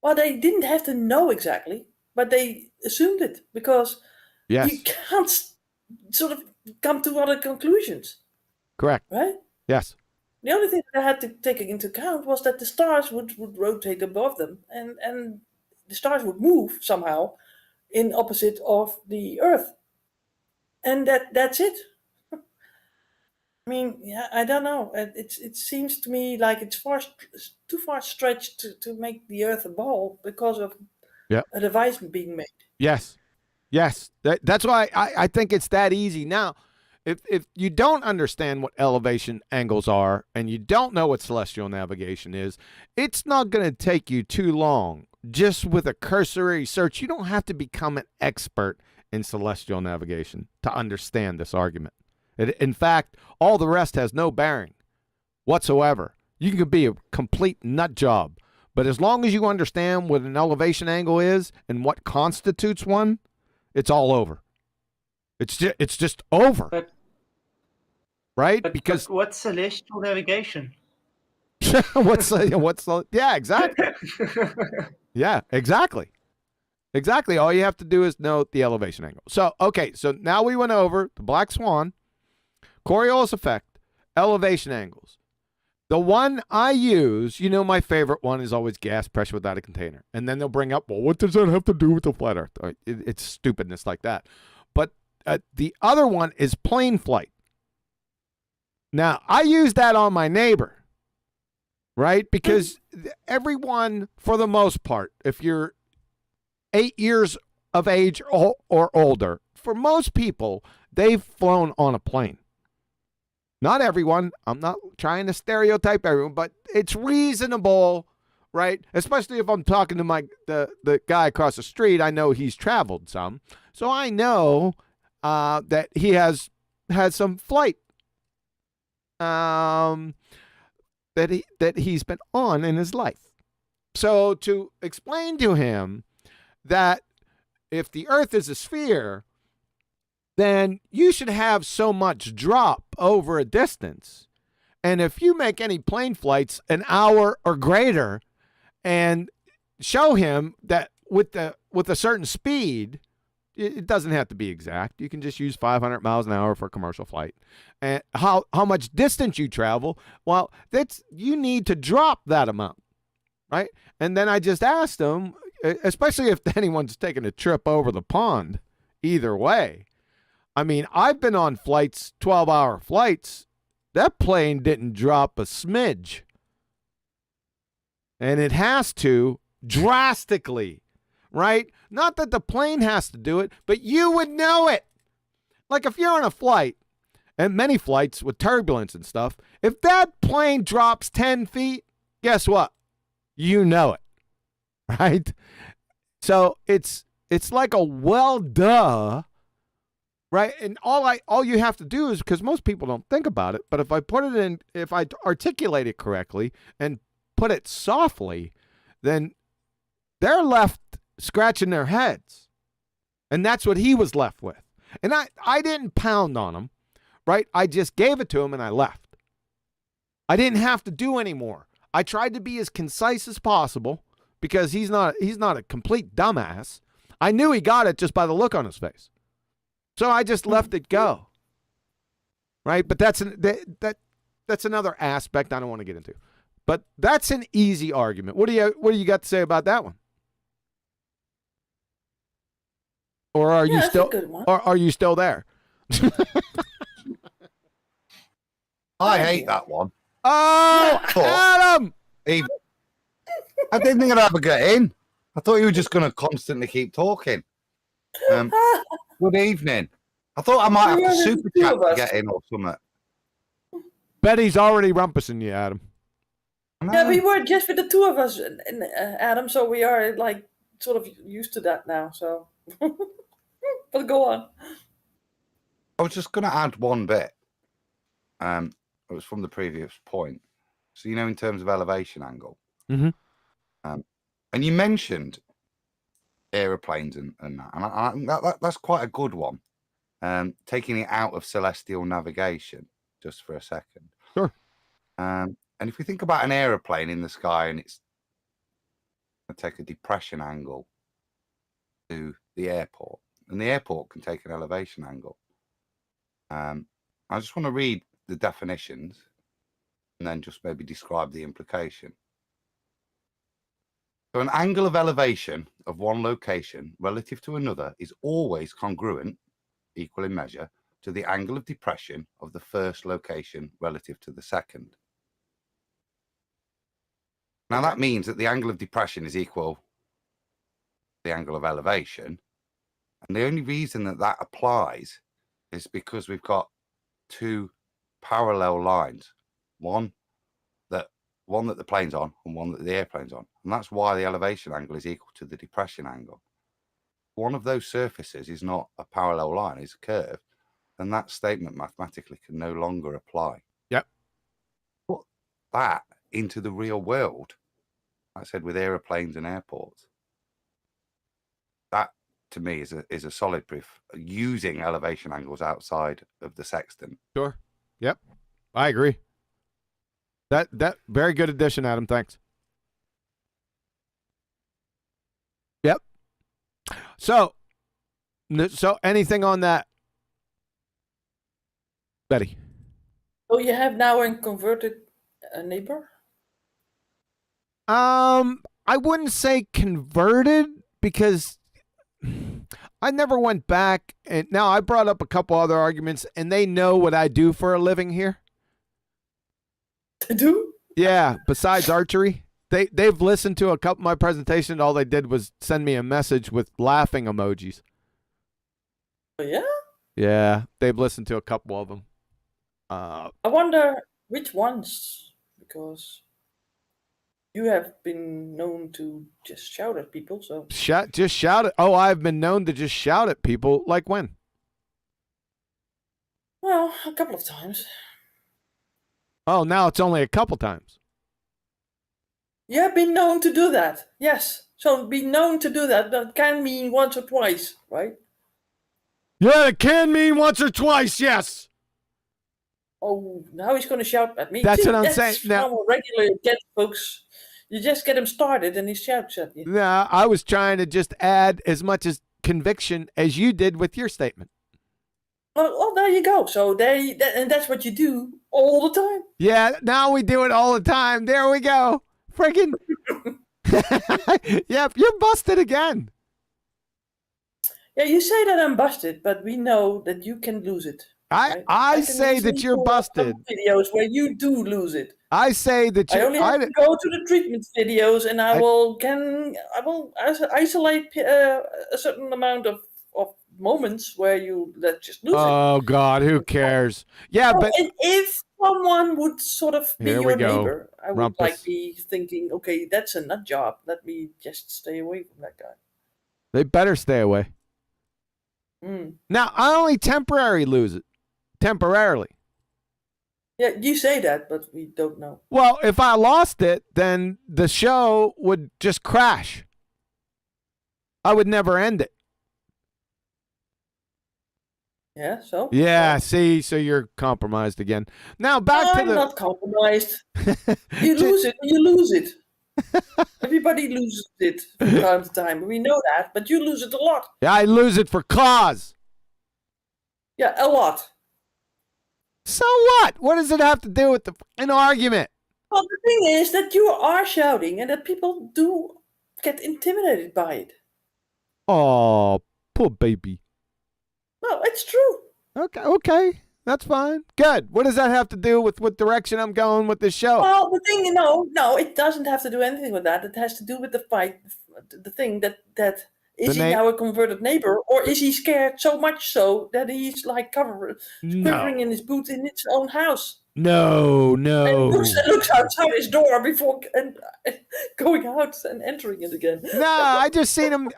Well, they didn't have to know exactly, but they assumed it because you can't sort of come to other conclusions. Correct. Right? Yes. The only thing that I had to take into account was that the stars would rotate above them, and the stars would move somehow in opposite of the Earth. And that's it. I mean, yeah, I don't know. It seems to me like it's too far stretched to make the Earth a ball because of a device being made. Yes. That's why I think it's that easy. Now, if you don't understand what elevation angles are and you don't know what celestial navigation is, it's not going to take you too long. Just with a cursory search, you don't have to become an expert in celestial navigation to understand this argument. In fact, all the rest has no bearing whatsoever. You can be a complete nut job, but as long as you understand what an elevation angle is and what constitutes one, it's all over. It's just over. Right? Because what's celestial navigation? Yeah, exactly. Yeah, exactly. Exactly. All you have to do is know the elevation angle. So, okay, so now we went over the black swan, Coriolis effect, elevation angles. The one I use, my favorite one is always gas pressure without a container. And then they'll bring up, well, what does that have to do with the flat earth? It's stupidness like that. But the other one is plane flight. Now, I use that on my neighbor, right? Because everyone, for the most part, if you're 8 years of age or older, for most people, they've flown on a plane. Not everyone. I'm not trying to stereotype everyone, but it's reasonable, right? Especially if I'm talking to the guy across the street. I know he's traveled some, so I know that he has had some flight that he's been on in his life. So to explain to him that if the Earth is a sphere, then you should have so much drop over a distance. And if you make any plane flights an hour or greater and show him that with a certain speed, it doesn't have to be exact. You can just use 500 miles an hour for a commercial flight. And how much distance you travel, well, you need to drop that amount, right? And then I just asked him, especially if anyone's taking a trip over the pond, either way. I mean, I've been on flights, 12-hour flights. That plane didn't drop a smidge. And it has to drastically, right? Not that the plane has to do it, but you would know it. Like if you're on a flight, and many flights with turbulence and stuff, if that plane drops 10 feet, guess what? You know it, right? So it's like a well, duh. Right, and all you have to do is, because most people don't think about it, but if I articulate it correctly and put it softly, then they're left scratching their heads, and that's what he was left with. And I didn't pound on him, right? I just gave it to him and I left. I didn't have to do any more. I tried to be as concise as possible because he's not a complete dumbass. I knew he got it just by the look on his face. So I just left it go, right? But that's another aspect I don't want to get into. But that's an easy argument. What do you got to say about that one? Or are you still? Or are you still there? I hate that one. Oh, Adam! I didn't think I'd ever get in. I thought you were just going to constantly keep talking. Good evening. I thought I might have to super chat to get in or something. Betty's already rumpusing you, Adam. Yeah, we were just with the two of us, Adam, so we are like sort of used to that now. So, but go on. I was just going to add one bit. It was from the previous point. So, in terms of elevation angle. Mm-hmm. And you mentioned aeroplanes and that. And I think that's quite a good one. Taking it out of celestial navigation just for a second. Sure. And if we think about an aeroplane in the sky and it's going to take a depression angle to the airport, and the airport can take an elevation angle. I just want to read the definitions and then just maybe describe the implication. So an angle of elevation of one location relative to another is always congruent, equal in measure, to the angle of depression of the first location relative to the second. Now that means that the angle of depression is equal to the angle of elevation. And the only reason that applies is because we've got two parallel lines. One that the plane's on and one that the airplane's on. And that's why the elevation angle is equal to the depression angle. One of those surfaces is not a parallel line, it's a curve. And that statement mathematically can no longer apply. Yep. Put that into the real world. Like I said, with aeroplanes and airports. That, to me, is a solid proof using elevation angles outside of the sextant. Sure. Yep. I agree. That very good addition, Adam. Thanks. Yep. So anything on that, Betty? So you have now a converted a neighbor? I wouldn't say converted because I never went back. And now I brought up a couple other arguments, and they know what I do for a living here. They do? Yeah, besides archery. They've listened to a couple of my presentations. All they did was send me a message with laughing emojis. Oh, yeah? Yeah, they've listened to a couple of them. I wonder which ones, because you have been known to just shout at people, so... Just shout it. Oh, I've been known to just shout at people. Like when? Well, a couple of times. Oh, now it's only a couple times. You have been known to do that, yes. So be known to do that, that can mean once or twice, right? Yeah, it can mean once or twice, yes. Oh, now he's going to shout at me. That's too. what I'm That's saying. Now, how regular it gets, folks. You just get him started and he shouts at you. nah, I was trying to just add as much as conviction as you did with your statement. Well, there you go. So and that's what you do all the time. Yeah, now we do it all the time. There we go. Friggin' yep, you're busted again. Yeah, you say that I'm busted, but we know that you can lose it. Right? I can say easily that you're pull up some busted. Videos where you do lose it. I say that I you. only have to go to the treatment videos, and I will isolate a certain amount of moments where you just lose it. Oh God, who cares? Yeah, but and if someone would sort of be Here we your go. neighbor, I would Rumpus. like be thinking, okay, that's a nut job. Let me just stay away from that guy. they better stay away. Now, I only temporarily lose it. Temporarily. Yeah, you say that, but we don't know. Well, if I lost it, then the show would just crash. I would never end it. Yeah, so? Yeah, see, so you're compromised again. Now back to I'm the. not compromised. You lose it, you lose it. Everybody loses it from time to time. We know that, but you lose it a lot. Yeah, I lose it for cause. Yeah, a lot. So what? What does it have to do with an argument? Well, the thing is that you are shouting and that people do get intimidated by it. Oh, poor baby. No, it's true. Okay. That's fine. Good. What does that have to do with what direction I'm going with this show? Well, the thing, no, it doesn't have to do anything with that. It has to do with the fight, the thing that is he now a converted neighbor, or is he scared so much so that he's like quivering in his boots in his own house? No. And looks outside his door before going out and entering it again. No, I just seen him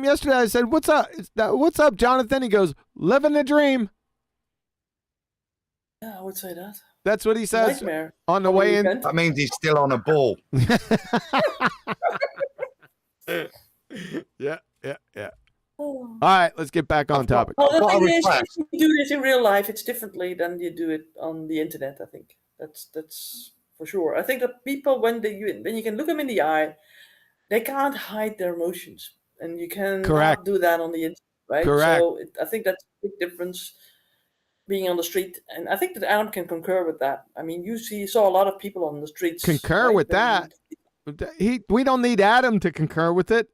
yesterday. I said, "What's up? What's up, Jonathan?" He goes, "Living the dream." Yeah, I would say that. That's what he says Nightmare. on the way in. That means he's still on a ball. Yeah. Oh. All right, let's get back on topic. Well, the What a thing is, request. if you do this in real life, it's differently than you do it on the internet. I think that's for sure. I think that people, when you can look them in the eye, they can't hide their emotions, and you can Correct. do that on the internet, right? Correct. So I think that's a big difference. Being on the street, and I think that Adam can concur with that. I mean, you saw a lot of people on the streets. Concur right? with that. We don't need Adam to concur with it.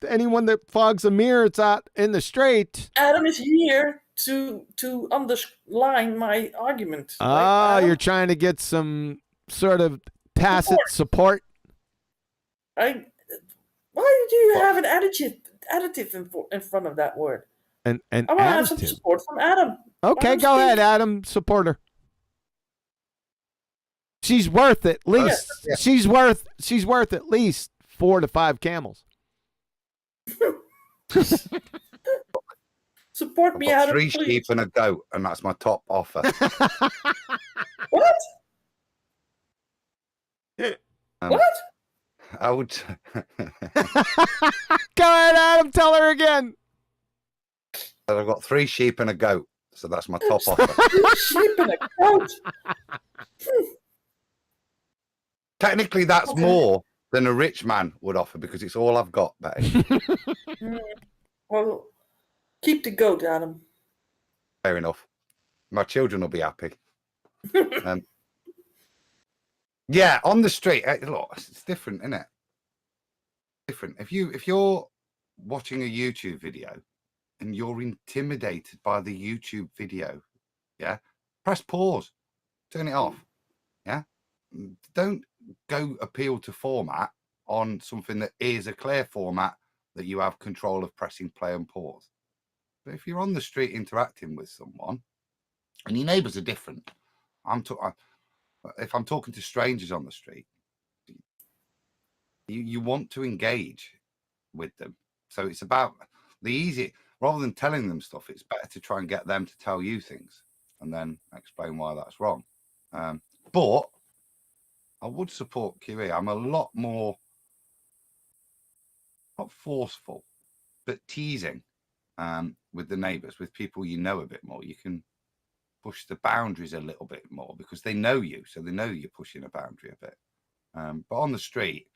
Anyone that fogs a mirror, it's out in the street. Adam is here to underline my argument. Ah, right, you're trying to get some sort of tacit support. Why do you have an additive in front of that word? An I want to have some additive. support from Adam. Okay, Adam, go speak. ahead, Adam. Support her. She's worth at least. Yeah. She's worth at least 4 to 5 camels. Support I've me, got Adam. 3 please. sheep and a goat, and that's my top offer. What? What? I would. Go ahead, Adam. Tell her again. I've got 3 sheep and a goat, so that's my top offer. Sheep and a goat. Technically, that's more than a rich man would offer because it's all I've got, Betty. Well, keep the goat, Adam. Fair enough. My children will be happy. Yeah, on the street. Look, it's different, isn't it? Different. If you're watching a YouTube video and you're intimidated by the YouTube video, yeah, press pause, turn it off. Yeah, don't go appeal to format on something that is a clear format that you have control of pressing play and pause. But if you're on the street interacting with someone, and your neighbours are different, if I'm talking to strangers on the street, you want to engage with them. So it's about rather than telling them stuff, it's better to try and get them to tell you things and then explain why that's wrong. But I would support QE. I'm a lot more, not forceful, but teasing with the neighbours, with people you know a bit more. You can push the boundaries a little bit more because they know you, so they know you're pushing a boundary a bit. But on the street,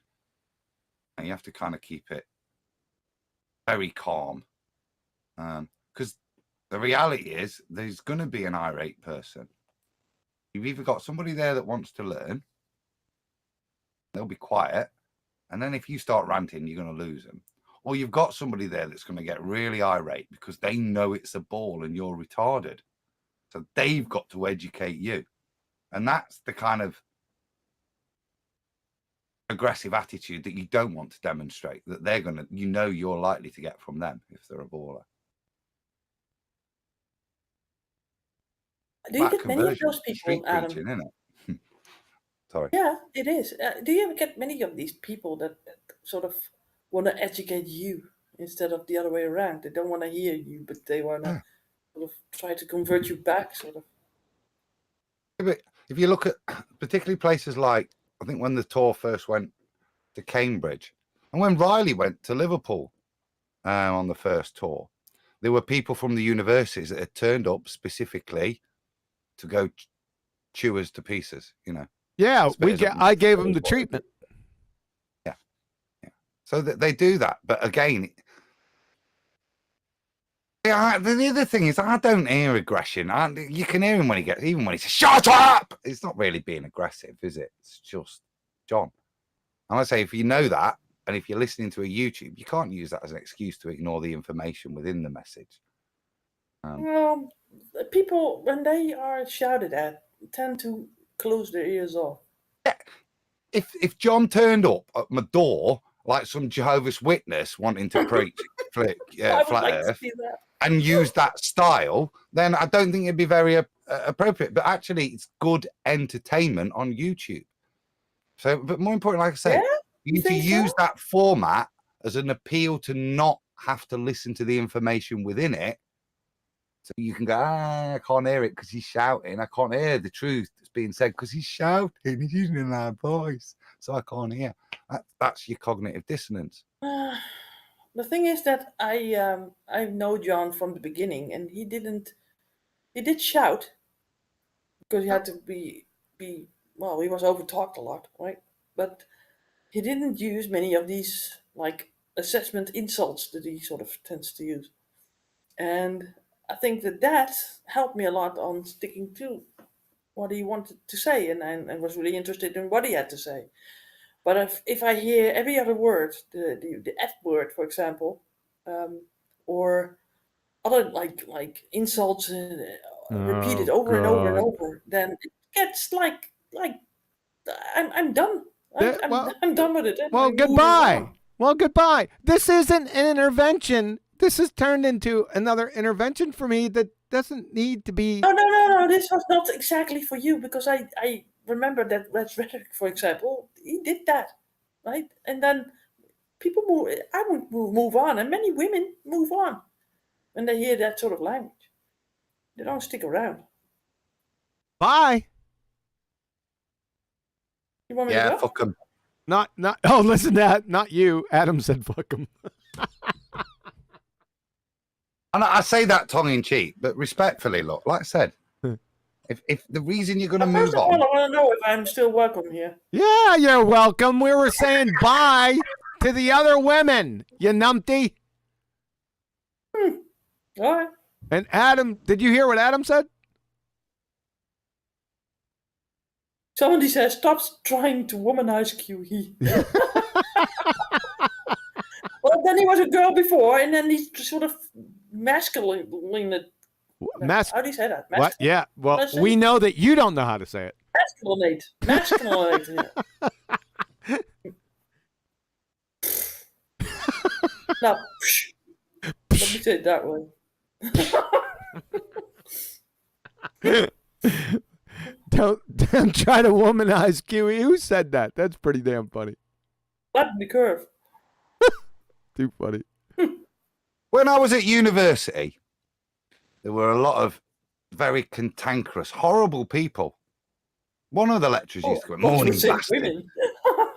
you have to kind of keep it very calm, because the reality is there's going to be an irate person. You've either got somebody there that wants to learn, they'll be quiet, and then if you start ranting, you're going to lose them. Or you've got somebody there that's going to get really irate because they know it's a ball and you're retarded. So they've got to educate you. And that's the kind of aggressive attitude that you don't want to demonstrate, that they're going to, you're likely to get from them if they're a baller. Do you get many of those people, Adam? Preaching, isn't it? Sorry. Yeah, it is. Do you ever get many of these people that sort of want to educate you instead of the other way around? They don't want to hear you, but they want to sort of try to convert you back, sort of. But if you look at particularly places like, I think when the tour first went to Cambridge, and when Riley went to Liverpool on the first tour, there were people from the universities that had turned up specifically to go chew us to pieces, Yeah, I gave them the treatment. Yeah. So that they do that, but again, the other thing is I don't hear aggression. You can hear him when even when he says "shut up." It's not really being aggressive, is it? It's just John. And I say, if you know that, and if you're listening to a YouTube, you can't use that as an excuse to ignore the information within the message. People, when they are shouted at, tend to close their ears off. Yeah. If John turned up at my door like some Jehovah's Witness wanting to preach flat Earth and use that style, then I don't think it'd be very appropriate. But actually, it's good entertainment on YouTube. So, but more important, like I say, you need to use that format as an appeal to not have to listen to the information within it. So you can go, I can't hear it because he's shouting. I can't hear the truth that's being said because he's shouting. He's using a loud voice, so I can't hear. That's your cognitive dissonance. The thing is that I know John from the beginning, and he did shout because he had to be well, he was over-talked a lot, right? But he didn't use many of these like assessment insults that he sort of tends to use. And I think that helped me a lot on sticking to what he wanted to say, and was really interested in what he had to say. But if I hear every other word, the F word, for example, or other like insults repeated over and over and over, then it gets like I'm done. I'm done with it. Well, goodbye. Well, goodbye. This isn't an intervention. This has turned into another intervention for me that doesn't need to be. No. This was not exactly for you, because I remember that Red's Rhetoric, for example, he did that, right? And then people move. I would move on, and many women move on when they hear that sort of language. They don't stick around. Bye. You want me to go? Fuck them. Not. Oh, listen to that. Not you. Adam said fuck him. And I say that tongue in cheek, but respectfully, look, like I said, if the reason you're going to move on, I want to know if I'm still welcome here. Yeah, you're welcome. We were saying bye to the other women, you numpty. All right. And Adam, did you hear what Adam said? Somebody says, stop trying to womanize QE. Well, then he was a girl before, and then he sort of masculine. How do you say that? What? Yeah. Well, Let's we say- know that you don't know how to say it. Masculinate. Masculinate. Yeah. Now, let me say it that way. Don't try to womanize QE. Who said that? That's pretty damn funny. Flatten the curve. Too funny. When I was at university, there were a lot of very cantankerous, horrible people. One of the lecturers used to go, morning bastard.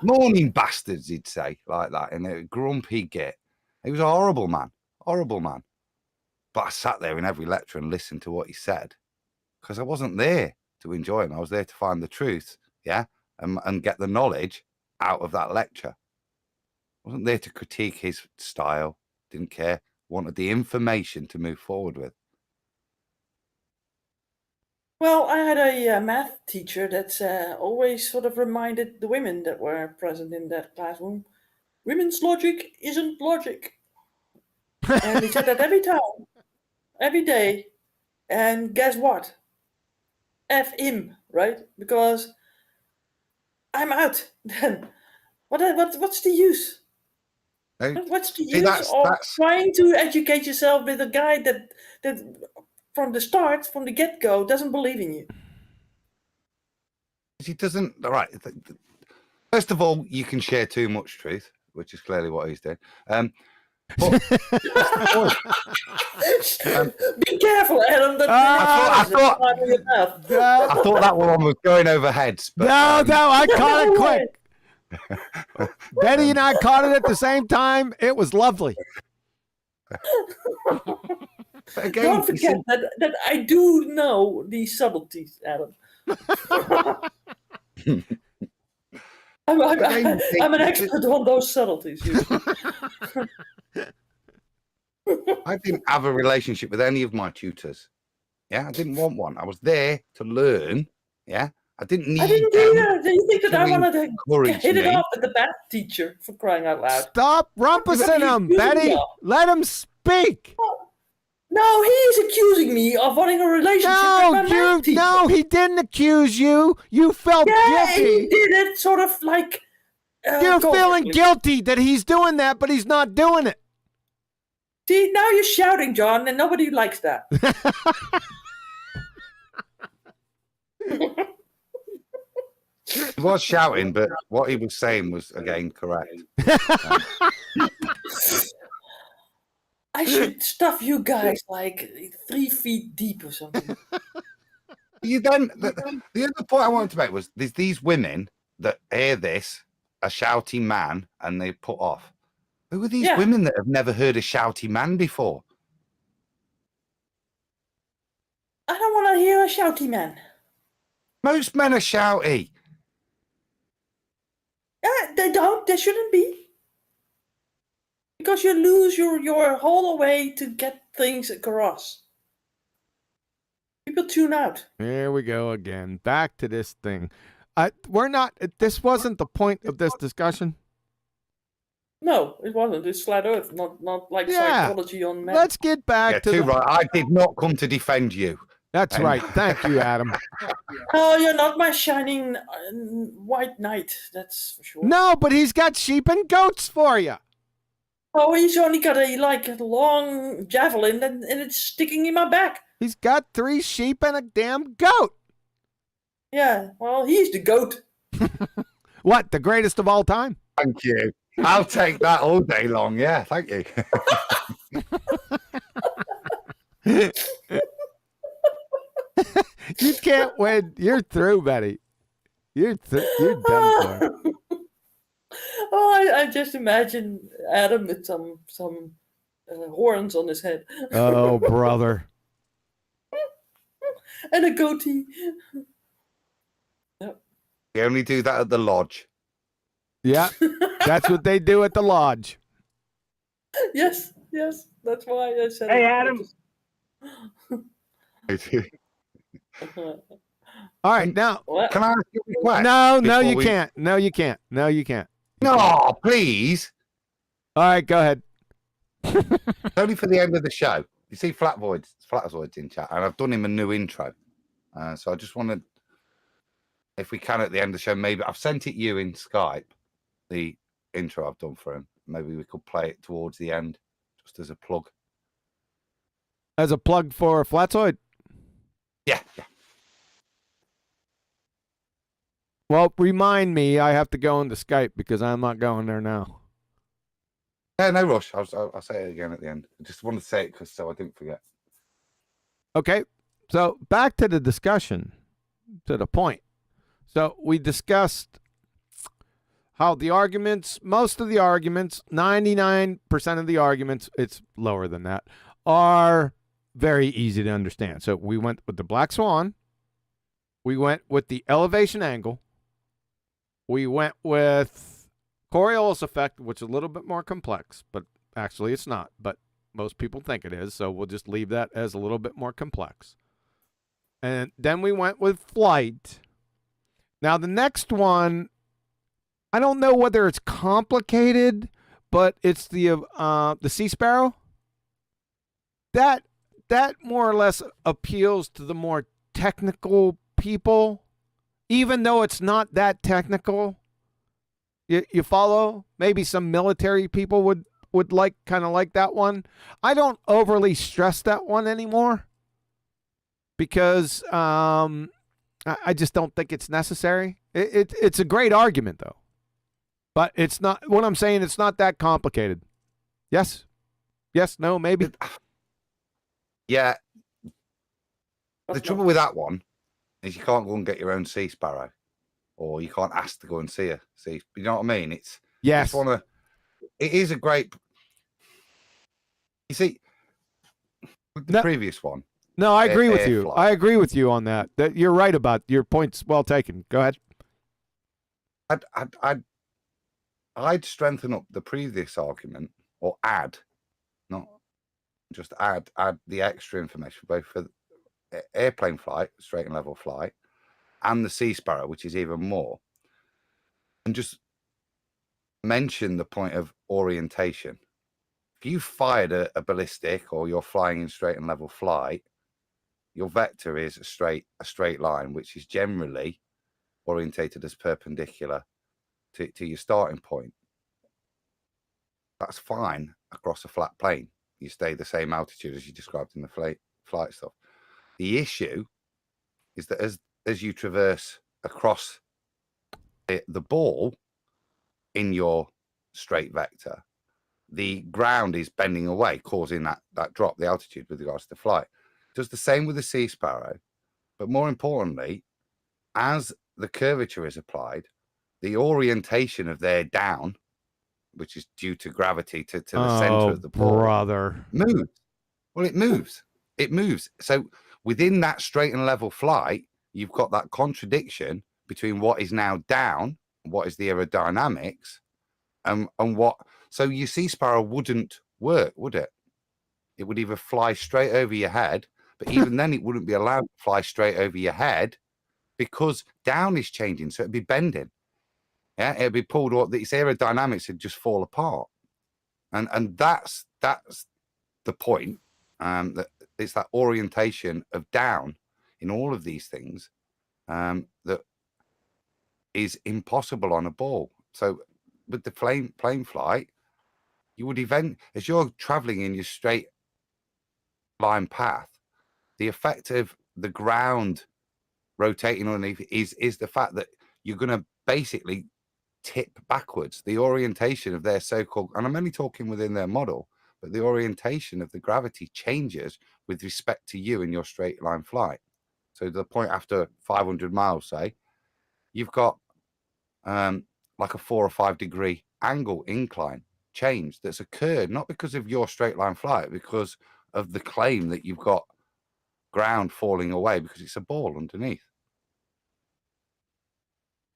Morning bastards, he'd say, like that, in a grumpy git. He was a horrible man. But I sat there in every lecture and listened to what he said, because I wasn't there to enjoy him. I was there to find the truth, yeah, and get the knowledge out of that lecture. I wasn't there to critique his style. Didn't care. Wanted the information to move forward with. Well, I had a math teacher that's always sort of reminded the women that were present in that classroom, women's logic isn't logic. And he said that every time, every day. And guess what? F him, right? Because I'm out then. What's the use? What's the use of trying to educate yourself with a guy that from the start, from the get-go, doesn't believe in you? He doesn't. All right. First of all, you can share too much truth, which is clearly what he's doing. But, be careful, Adam. I thought that one was going over heads. But, no, I caught it quick. Betty and I caught it at the same time. It was lovely. Again, don't forget that I do know these subtleties, Adam. I'm an expert on those subtleties. I didn't have a relationship with any of my tutors. Yeah, I didn't want one. I was there to learn. Yeah, I didn't need. I didn't either. Do you think that I wanted to hit it me. off with the math teacher, for crying out loud? Stop rumpusing him, Betty. Let him speak. No, he's accusing me of wanting a relationship with my math teacher. No, he didn't accuse you. You felt guilty. He did it sort of like... You're feeling guilty that he's doing that, but he's not doing it. See, now you're shouting, John, and nobody likes that. He was shouting, but what he was saying was, again, correct. I should stuff you guys like 3 feet deep or something. The other point I wanted to make was there's these women that hear this, a shouty man, and they put off. Who are these women that have never heard a shouty man before? I don't want to hear a shouty man. Most men are shouty. They don't. They shouldn't be. Because you lose your whole way to get things across. People tune out. Here we go again. Back to this thing. This wasn't the point of this discussion. No, it wasn't. It's flat earth, not like psychology on men. Let's get back to right. I did not come to defend you. That's right. Thank you, Adam. Oh, you're not my shining white knight, that's for sure. No, but he's got sheep and goats for you. Oh, he's only got a long javelin and it's sticking in my back. He's got 3 sheep and a damn goat. Yeah, well, he's the goat. What, the greatest of all time? Thank you. I'll take that all day long. Yeah, thank you. You can't win. You're through, Betty. You're done for. Oh, I just imagine Adam with some horns on his head. Oh, brother. And a goatee. You only do that at the lodge. Yeah, that's what they do at the lodge. Yes, that's why I said Hey, it. Adam. All right, now. What? Can I ask you a request? No, before you we- can't. No, you can't. No, you can't. No, please. All right, go ahead. It's only for the end of the show. You see Flatozoid's in chat, and I've done him a new intro. So I just wanted, if we can, at the end of the show, maybe I've sent it you in Skype, the intro I've done for him. Maybe we could play it towards the end, just as a plug. As a plug for Flatozoid. Yeah. Well, remind me, I have to go into Skype because I'm not going there now. Yeah, no rush. I'll say it again at the end. I just wanted to say it so I didn't forget. Okay, so back to the discussion, to the point. So we discussed how the arguments, most of the arguments, 99% of the arguments, it's lower than that, are very easy to understand. So we went with the black swan. We went with the elevation angle. We went with Coriolis effect, which is a little bit more complex, but actually it's not. But most people think it is, so we'll just leave that as a little bit more complex. And then we went with flight. Now the next one, I don't know whether it's complicated, but it's the sea sparrow. That more or less appeals to the more technical people, even though it's not that technical. You follow? Maybe some military people would like kind of like that one. I don't overly stress that one anymore because I just don't think it's necessary. It's a great argument though, but it's not. What I'm saying, it's not that complicated. Yes, no, maybe. Yeah. The trouble with that one is you can't go and get your own sea sparrow, or you can't ask to go and see a sea. You know what I mean? It's Yes. It is a great. You see, with the previous one. No, I agree with you. flight. I agree with you on that. That you're right about your point's well taken. Go ahead. I'd strengthen up the previous argument, or add, not just add the extra information both for airplane flight, straight and level flight, and the sea sparrow, which is even more, and just mention the point of orientation. If you fired a ballistic or you're flying in straight and level flight, your vector is a straight line, which is generally orientated as perpendicular to your starting point. That's fine across a flat plane. You stay the same altitude as you described in the flight stuff. The issue is that as you traverse across the ball in your straight vector, the ground is bending away, causing that drop, the altitude with regards to flight. It does the same with the sea sparrow, but more importantly, as the curvature is applied, the orientation of their down, which is due to gravity to the center of the ball, moves. Well, it moves. It moves. So within that straight and level flight, you've got that contradiction between what is now down, what is the aerodynamics, and what. So your sea sparrow wouldn't work, would it? It would either fly straight over your head, but even then it wouldn't be allowed to fly straight over your head because down is changing, so it'd be bending. Yeah, it'd be pulled up. Its aerodynamics would just fall apart, and that's the point. That it's that orientation of down in all of these things that is impossible on a ball. So with the plane flight, you would as you're traveling in your straight line path, the effect of the ground rotating underneath is the fact that you're going to basically tip backwards. The orientation of their so-called, and I'm only talking within their model, but the orientation of the gravity changes with respect to you in your straight line flight. So to the point after 500 miles, say, you've got like a 4 or 5 degree angle incline change that's occurred, not because of your straight line flight, because of the claim that you've got ground falling away because it's a ball underneath.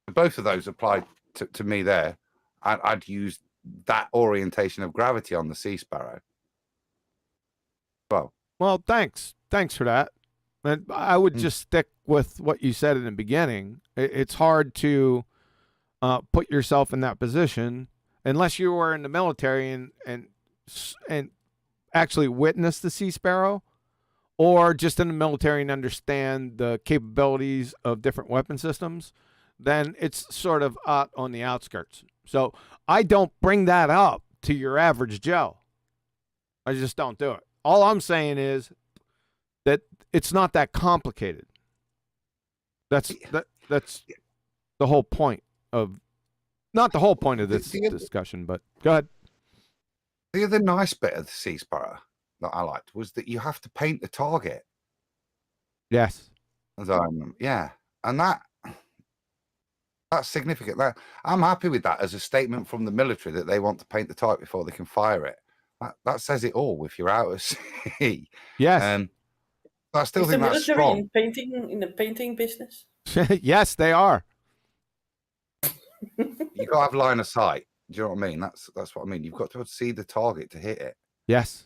Both of those apply to me there. I'd use that orientation of gravity on the sea sparrow. Well, thanks for that. And I would just stick with what you said in the beginning. It's hard to put yourself in that position unless you were in the military and actually witness the Sea Sparrow, or just in the military and understand the capabilities of different weapon systems. Then it's sort of out on the outskirts. So I don't bring that up to your average Joe. I just don't do it. All I'm saying is that it's not that complicated. That's the whole point of, not the whole point of this discussion, but go ahead. The other nice bit of the Sea Sparrow that I liked was that you have to paint the target. Yes. As I remember. Yeah. And that's significant. I'm happy with that as a statement from the military that they want to paint the target before they can fire it. That says it all if you're out at sea. Yes. I still think that's strong. In the painting business? Yes, they are. You got to have line of sight. Do you know what I mean? That's what I mean. You've got to see the target to hit it. Yes.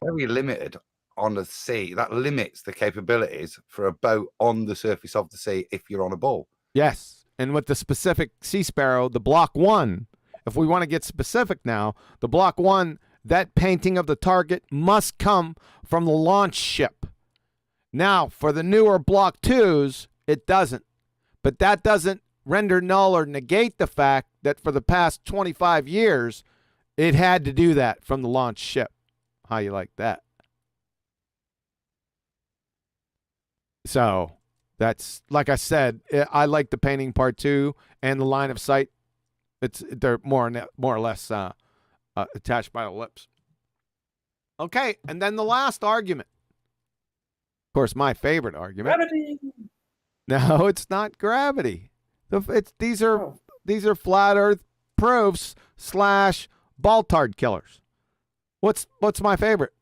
Very limited on the sea. That limits the capabilities for a boat on the surface of the sea if you're on a ball. Yes. And with the specific Sea Sparrow, the Block 1, if we want to get specific now, the Block 1, that painting of the target must come from the launch ship. Now, for the newer Block 2s, it doesn't. But that doesn't render null or negate the fact that for the past 25 years, it had to do that from the launch ship. How you like that? So that's, like I said, I like the painting part too, and the line of sight. They're more or less attached by the lips. Okay, and then the last argument. Of course, my favorite argument. Gravity. No, it's not gravity. These are flat Earth proofs / Baltard killers. What's my favorite?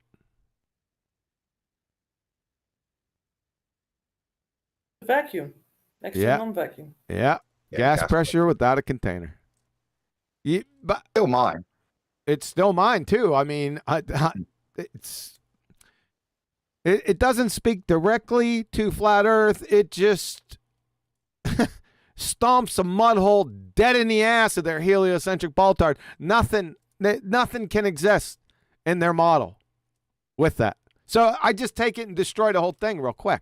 Vacuum. Non-vacuum. Yeah. Gas pressure without a container. But still mine. It's still mine too. I mean, it doesn't speak directly to flat Earth. It just stomps a mud hole dead in the ass of their heliocentric Baltard. Nothing can exist in their model with that. So I just take it and destroy the whole thing real quick.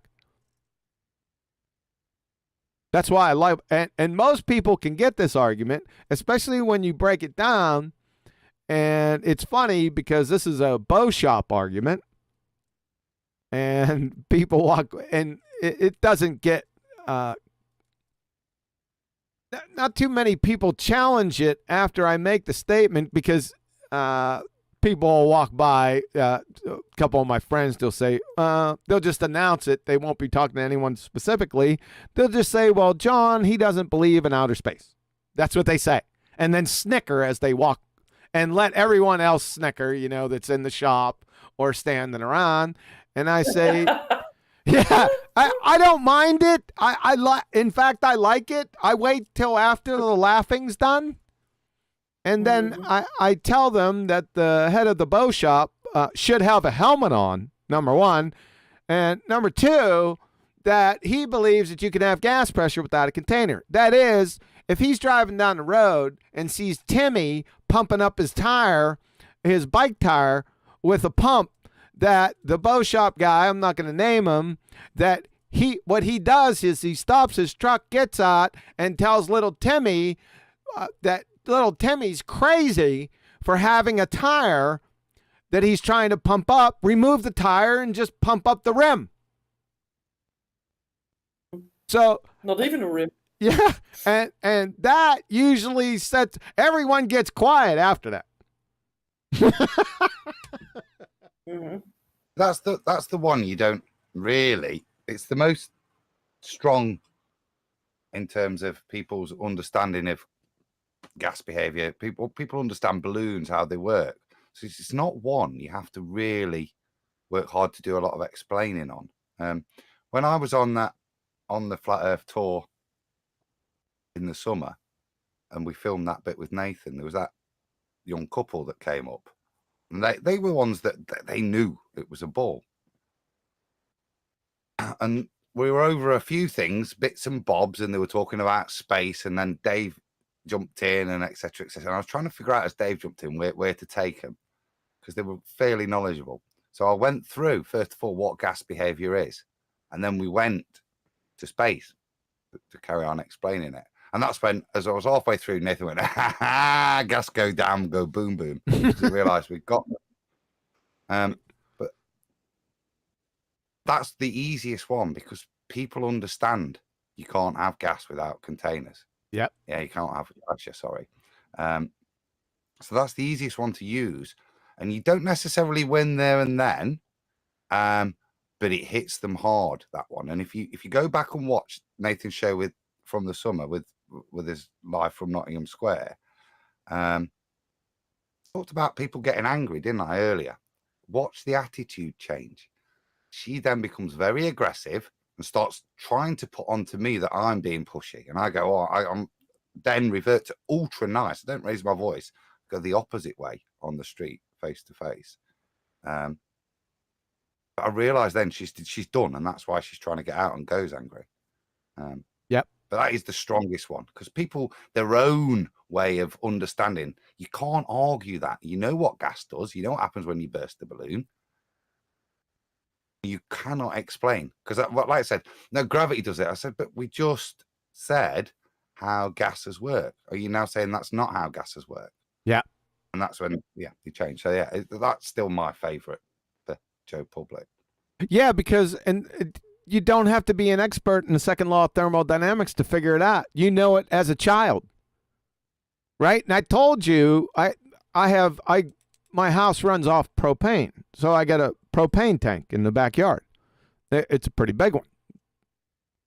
That's why I like, and most people can get this argument, especially when you break it down. And it's funny because this is a bow shop argument, and people walk, and it doesn't get, not too many people challenge it after I make the statement, because people will walk by, a couple of my friends, they'll say, they'll just announce it. They won't be talking to anyone specifically. They'll just say, well, John, he doesn't believe in outer space. That's what they say. And then snicker as they walk and let everyone else snicker, that's in the shop or standing around. And I say, yeah, I don't mind it. In fact, I like it. I wait till after the laughing's done. And then I tell them that the head of the bow shop should have a helmet on, number one. And number two, that he believes that you can have gas pressure without a container. That is, if he's driving down the road and sees Timmy pumping up his bike tire with a pump, that the bow shop guy, I'm not going to name him, that what he does is he stops his truck, gets out, and tells little Timmy that little Timmy's crazy for having a tire that he's trying to pump up, remove the tire and just pump up the rim. So not even a rim. Yeah, and that usually sets everyone gets quiet after that. That's the one you don't really. It's the most strong in terms of people's understanding of gas behavior. People understand balloons, how they work. So it's not one you have to really work hard to do a lot of explaining on. When I was on the Flat Earth tour in the summer, and we filmed that bit with Nathan, there was that young couple that came up, and they were ones that they knew it was a ball. And we were over a few things, bits and bobs, and they were talking about space, and then Dave jumped in and etc. etc. And I was trying to figure out as Dave jumped in where to take them because they were fairly knowledgeable. So I went through first of all what gas behavior is, and then we went to space to carry on explaining it. And that's when, as I was halfway through, Nathan went, ha ha, gas go down, go boom boom. Because he realised we'd got them. But that's the easiest one because people understand you can't have gas without containers. Yep. Yeah, you can't have gas, sorry. So that's the easiest one to use. And you don't necessarily win there and then, but it hits them hard, that one. And if you go back and watch Nathan's show from the summer with his live from Nottingham Square, talked about people getting angry, didn't I, earlier? Watch the attitude change. She then becomes very aggressive and starts trying to put onto me that I'm being pushy. And I go, oh, I'm then revert to ultra nice. I don't raise my voice. Go the opposite way on the street, face to face. But I realised then she's done, and that's why she's trying to get out and goes angry. Yep. But that is the strongest one because people, their own way of understanding, you can't argue that. You know what gas does. You know what happens when you burst the balloon. You cannot explain because, like I said, no, gravity does it. I said, but we just said how gases work. Are you now saying that's not how gases work? Yeah. And that's when, you change. So, yeah, that's still my favourite for Joe Public. Yeah, because you don't have to be an expert in the second law of thermodynamics to figure it out. You know it as a child, right? And I told you, my house runs off propane, so I got a propane tank in the backyard. It's a pretty big one,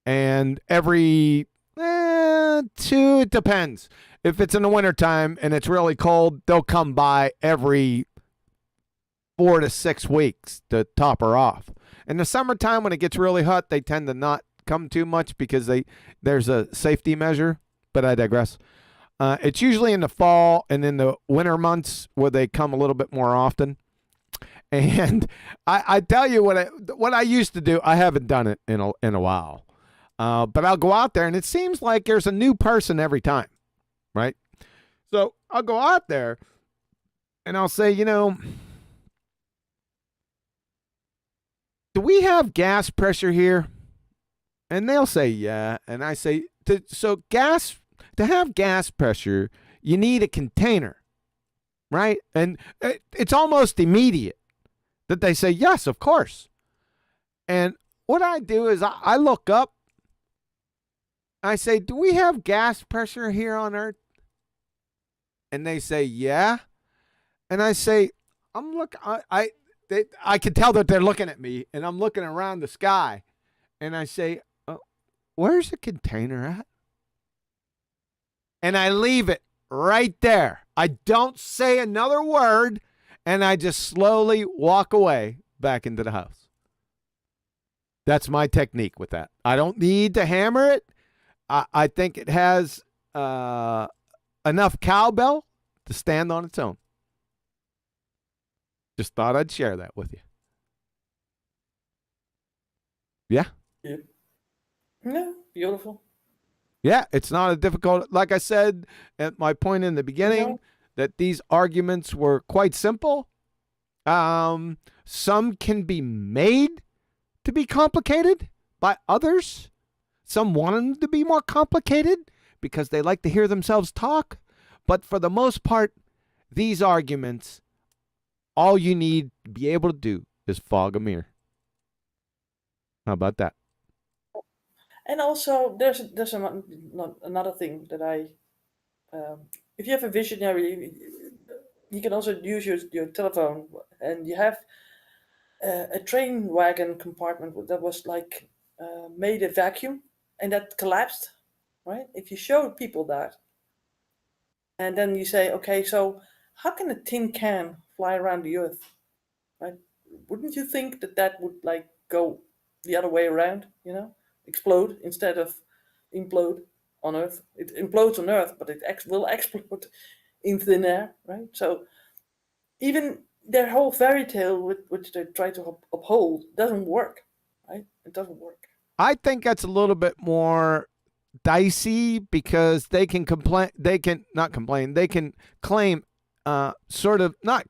and every it depends. If it's in the wintertime and it's really cold, they'll come by every 4 to 6 weeks to top her off. In the summertime, when it gets really hot, they tend to not come too much because there's a safety measure, but I digress. It's usually in the fall and in the winter months where they come a little bit more often. And I tell you what I used to do. I haven't done it in a while, but I'll go out there and it seems like there's a new person every time, right? So I'll go out there and I'll say, do we have gas pressure here? And they'll say, yeah. And I say, to have gas pressure, you need a container, right? And it's almost immediate that they say, yes, of course. And what I do is I look up. I say, do we have gas pressure here on Earth? And they say, yeah. And I say, I can tell that they're looking at me, and I'm looking around the sky, and I say, where's the container at? And I leave it right there. I don't say another word, and I just slowly walk away back into the house. That's my technique with that. I don't need to hammer it. I think it has enough cowbell to stand on its own. Just thought I'd share that with you. Yeah? Yeah. No, beautiful. Yeah, it's not a difficult, like I said at my point in the beginning, that these arguments were quite simple. Some can be made to be complicated by others. Some want them to be more complicated because they like to hear themselves talk. But for the most part, these arguments, all you need to be able to do is fog a mirror. How about that? And also, there's another thing that if you have a visionary, you can also use your telephone, and you have a train wagon compartment that was like made a vacuum, and that collapsed, right? If you show people that, and then you say, okay, so how can a tin can fly around the Earth, right? Wouldn't you think that would like go the other way around, explode instead of implode on Earth? It implodes on Earth, but it will explode in thin air, right? So even their whole fairy tale, which they try to uphold, doesn't work, right? It doesn't work. I think that's a little bit more dicey because they can complain. They can not complain. They can claim, sort of not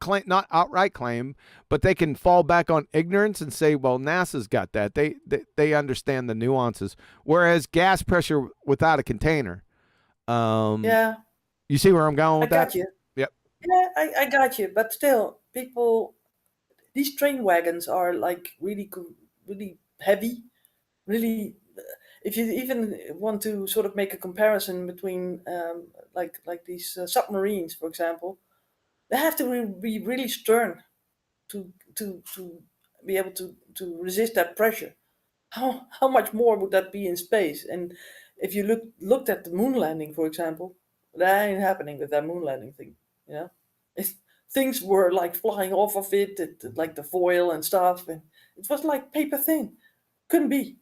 outright claim, but they can fall back on ignorance and say, "Well, NASA's got that. They understand the nuances." Whereas gas pressure without a container, Yeah, you see where I'm going I with that? got you. Yep. Yeah, I got you. But still, people, these train wagons are like really, really heavy. Really, if you even want to sort of make a comparison between, like these submarines, for example, they have to be really stern to be able to resist that pressure. How much more would that be in space? And if you looked at the moon landing, for example, that ain't happening with that moon landing thing. You know, it's, things were like flying off of like the foil and stuff, and it was like paper thin. Couldn't be.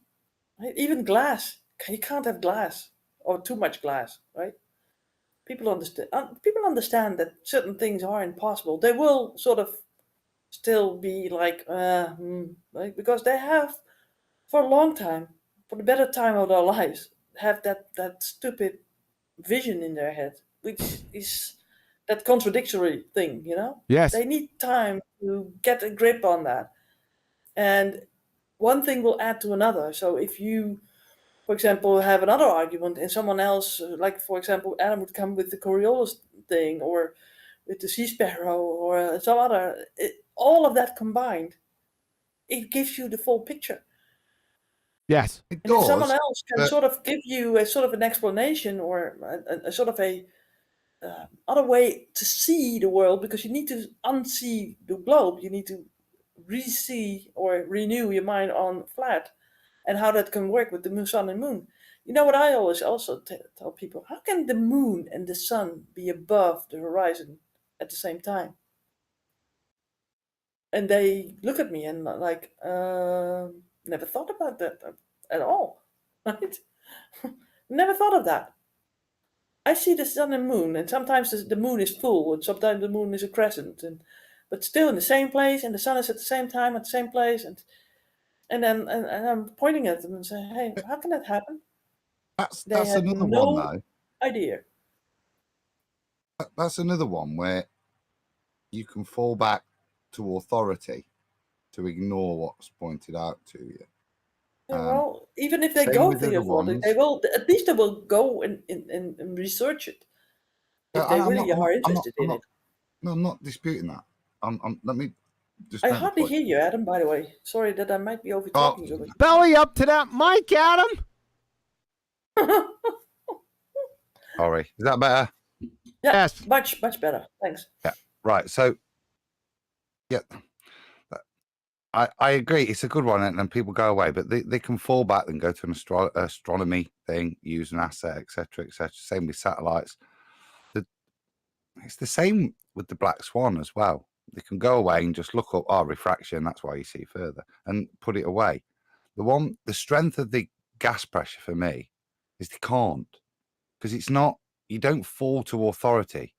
Right? Even glass, you can't have glass or too much glass, right? People understand that certain things are impossible. They will sort of still be like, right? Because they have for a long time, for the better time of their lives, have that stupid vision in their head, which is that contradictory thing, you know? Yes. They need time to get a grip on that. And one thing will add to another. So if you, for example, have another argument and someone else, like for example, Adam would come with the Coriolis thing or with the sea sparrow or some other, all of that combined, it gives you the full picture. Yes. It And if someone does. else can But sort of give you a sort of an explanation or a sort of a other way to see the world, because you need to unsee the globe, you need to re-see or renew your mind on flat, and how that can work with the moon, sun, and moon. You know what I always also tell people? How can the moon and the sun be above the horizon at the same time? And they look at me and like, never thought about that at all, right? Never thought of that. I see the sun and moon, and sometimes the moon is full, and sometimes the moon is a crescent, and but still in the same place, and the sun is at the same time at the same place, and then and I'm pointing at them and saying, "Hey, how can that happen?" They that's have another one no though. idea. That's another one where you can fall back to authority to ignore what's pointed out to you. Yeah, well, even if they Same go with to the other authority, they ones. will at least they will go and research it if they I'm really not. are I'm not. interested I'm in not. it. No, I'm not disputing that. Let me just I make the hardly point. hear you, Adam. By the way, sorry that I might be over Oh, talking you. Belly up to that mic, Adam. sorry. Is that better? Yeah, Yes. much better. Thanks. Yeah. Right. So, yeah, I agree. It's a good one, and people go away, but they can fall back and go to an astronomy thing, use an asset, etc., etc. Same with satellites. It's the same with the black swan as well. They can go away and just look up, refraction. That's why you see further, and put it away. The strength of the gas pressure for me is they can't, because it's not. You don't fall to authority.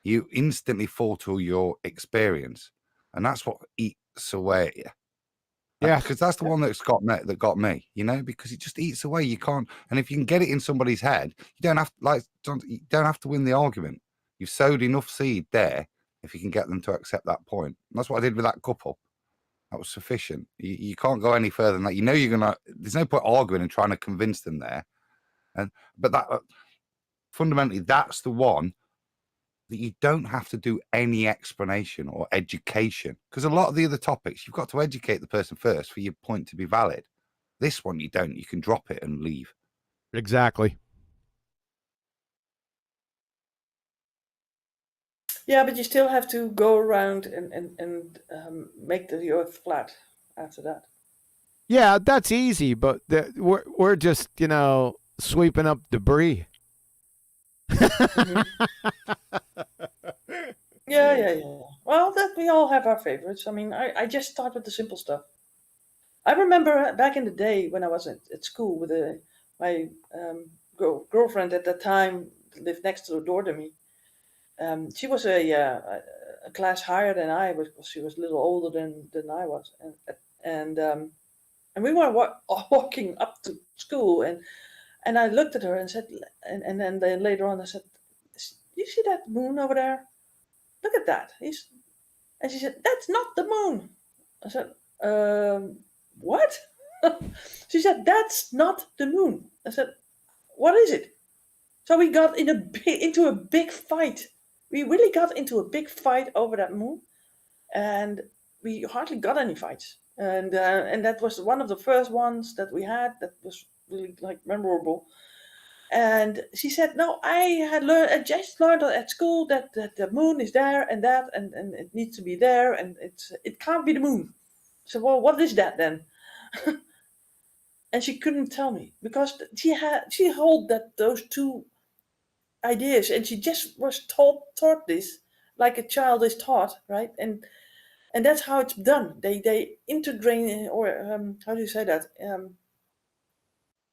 You instantly fall to your experience, and that's what eats away at you. Yes. Because that's the one that's got me, you know, because it just eats away. You can't, and if you can get it in somebody's head, you don't have you don't have to win the argument. You've sowed enough seed there if you can get them to accept that point. And that's what I did with that couple. That was sufficient. You can't go any further than that. You know you're gonna. There's no point arguing and trying to convince them there. But that fundamentally, that's the one that you don't have to do any explanation or education, because a lot of the other topics you've got to educate the person first for your point to be valid. This one you don't. You can drop it and leave. Exactly. Yeah, but you still have to go around and make the earth flat after that. Yeah, that's easy, but we're just sweeping up debris. Mhm. Yeah. Well, that we all have our favorites. I mean, I just start with the simple stuff. I remember back in the day when I was at school with my girlfriend at that time lived next to the door to me. She was a class higher than I was. She was a little older than I was, and And we were walking up to school, and I looked at her and said, and then later on I said, "You see that moon over there? Look at that." And she said, "That's not the moon." I said, "What?" She said, "That's not the moon." I said, "What is it?" So we got into a big fight. We really got into a big fight over that moon, and we hardly got any fights. And that was one of the first ones that we had that was really like memorable. And she said, "No, I just learned at school that the moon is there and that, and it needs to be there, and it can't be the moon." So, well, what is that then? And she couldn't tell me because she held those two ideas, and she just was taught this like a child is taught, right? And that's how it's done. They integrate, or how do you say that?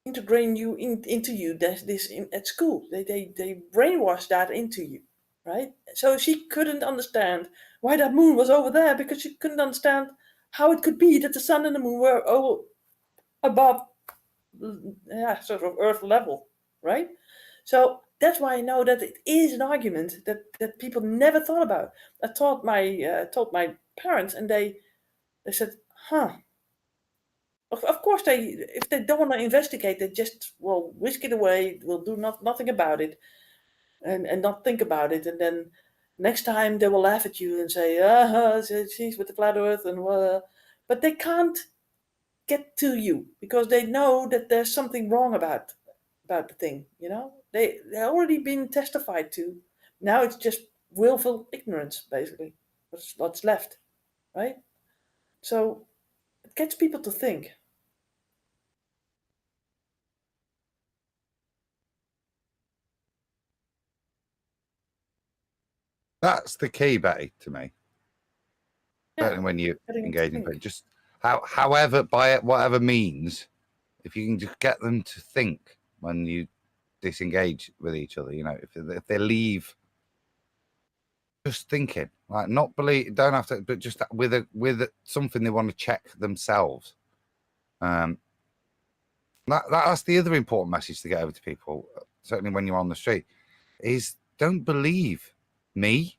Integrate you into you. This at school. They brainwash that into you, right? So she couldn't understand why that moon was over there because she couldn't understand how it could be that the sun and the moon were above, sort of Earth level, right? So that's why I know that it is an argument that people never thought about. I told my parents, and they said, "Huh." Of course, if they don't want to investigate, they just will whisk it away. Will do nothing about it, and not think about it. And then next time they will laugh at you and say, she's with the flat Earth," but they can't get to you because they know that there's something wrong about the thing. They already been testified to. Now it's just willful ignorance, basically. What's left, right? So it gets people to think. That's the key, Betty, to me. Yeah, Certainly when you getting engage to in, think. but just however, by whatever means, if you can just get them to think when you disengage with each other, if they leave just thinking, like not believe, don't have to, but just with something they want to check themselves. That's the other important message to get over to people, certainly when you're on the street, is don't believe me,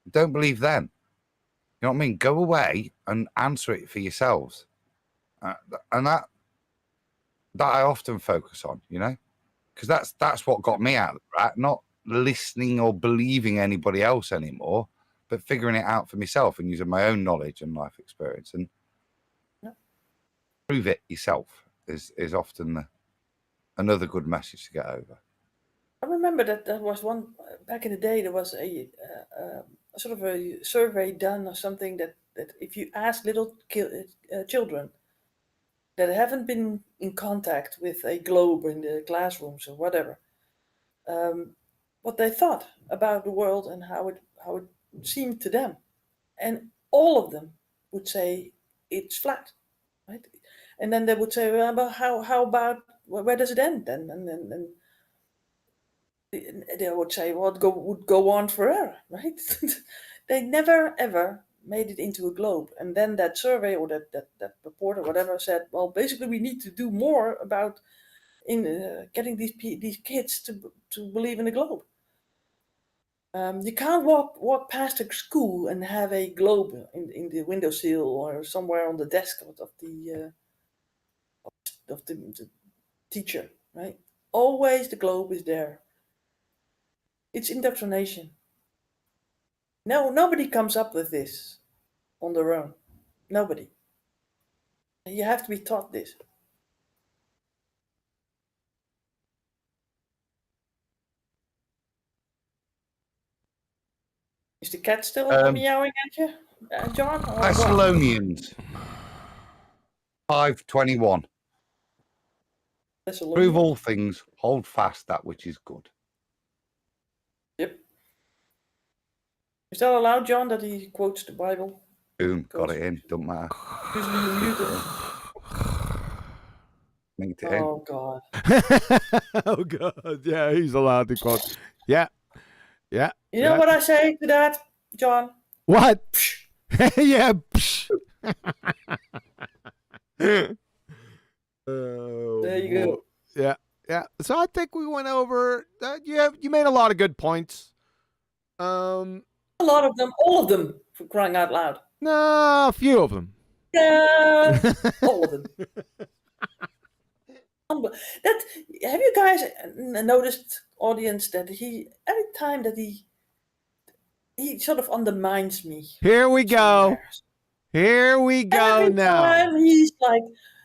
don't believe them. You know what I mean? Go away and answer it for yourselves. And that I often focus on, because that's what got me out of the rat, not listening or believing anybody else anymore, but figuring it out for myself and using my own knowledge and life experience and prove it yourself is often another good message to get over. I remember that there was one back in the day. There was a sort of a survey done or something that if you ask little children that haven't been in contact with a globe in the classrooms or whatever, what they thought about the world and how it seemed to them, and all of them would say it's flat, right? And then they would say, "Well, but how about where does it end then?" And they would say, "Well, it would go on forever," right? They never ever made it into a globe. And then that survey or that report or whatever said, "Well, basically, we need to do more about getting these kids to believe in a globe." You can't walk past a school and have a globe in the windowsill or somewhere on the desk of the teacher, right? Always the globe is there. It's indoctrination. No, nobody comes up with this on their own. Nobody. You have to be taught this. Is the cat still meowing at you, John? Or what? Thessalonians 5:21. Prove all things, hold fast that which is good. Yep. Is that allowed, John, that he quotes the Bible? Boom, got it in. Don't matter. Usually you mute it. Linked it in. Oh, God. Oh God, yeah, he's allowed to quote. Yeah. You know what I say to that, John? What? Yeah. Oh, There you go. Yeah, yeah. So I think we went over. You made a lot of good points. A lot of them, all of them, for crying out loud. No, a few of them. Yeah, all of them. That have you guys noticed, audience, that every time that he sort of undermines me. Here we go. somewhere. Here we go Every now. time he's like,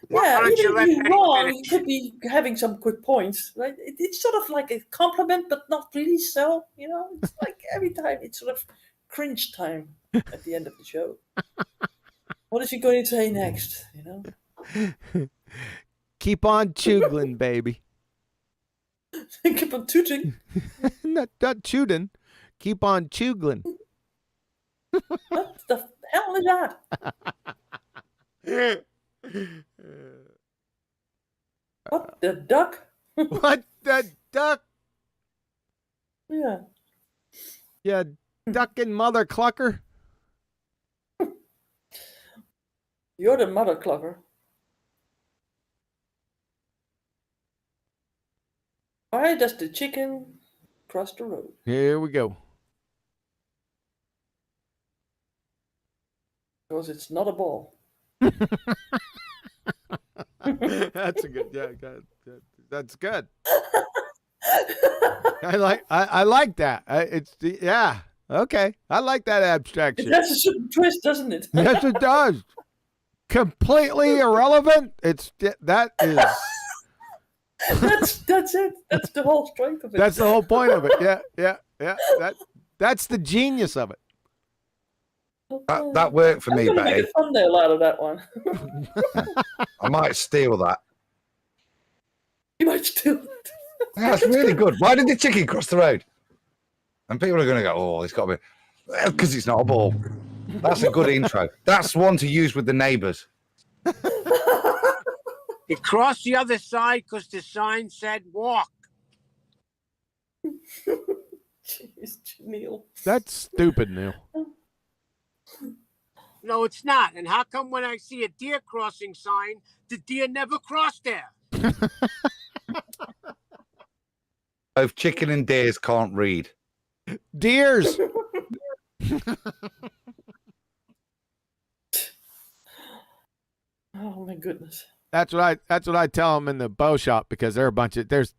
Why yeah, don't even you if let you're Betty wrong, finish? you could be having some good points, right? It's sort of like a compliment, but not really so. You know, it's like every time it's sort of cringe time at the end of the show. What is he going to say next? You know, Keep on chugling, baby. keep on tooting. not chewing. Keep on chugling. What the hell is that? What the duck? What the duck? Yeah. Yeah, ducking mother clucker. You're the mother clucker. Why does the chicken cross the road? Here we go. Because it's not a ball. That's a good. Yeah, that's good. I like that. Yeah. Okay. I like that abstraction. It has a certain twist, doesn't it? Yes, it does. Completely irrelevant. That is. That's it. That's the whole strength of it. That's the whole point of it. Yeah. That's the genius of it. That worked for I'm me, gonna Betty. make a thumbnail out of that one. I might steal that. You might steal it. That's really good. Why did the chicken cross the road? And people are going to go, oh, it's got to be. Because it's not a ball. That's a good intro. That's one to use with the neighbours. He crossed the other side because the sign said walk. Jeez, Neil. That's stupid, Neil. No, it's not. And how come when I see a deer crossing sign, the deer never crossed there? Both chicken and deers can't read. Deers. Oh my goodness. That's what I tell them in the bow shop, because they're there's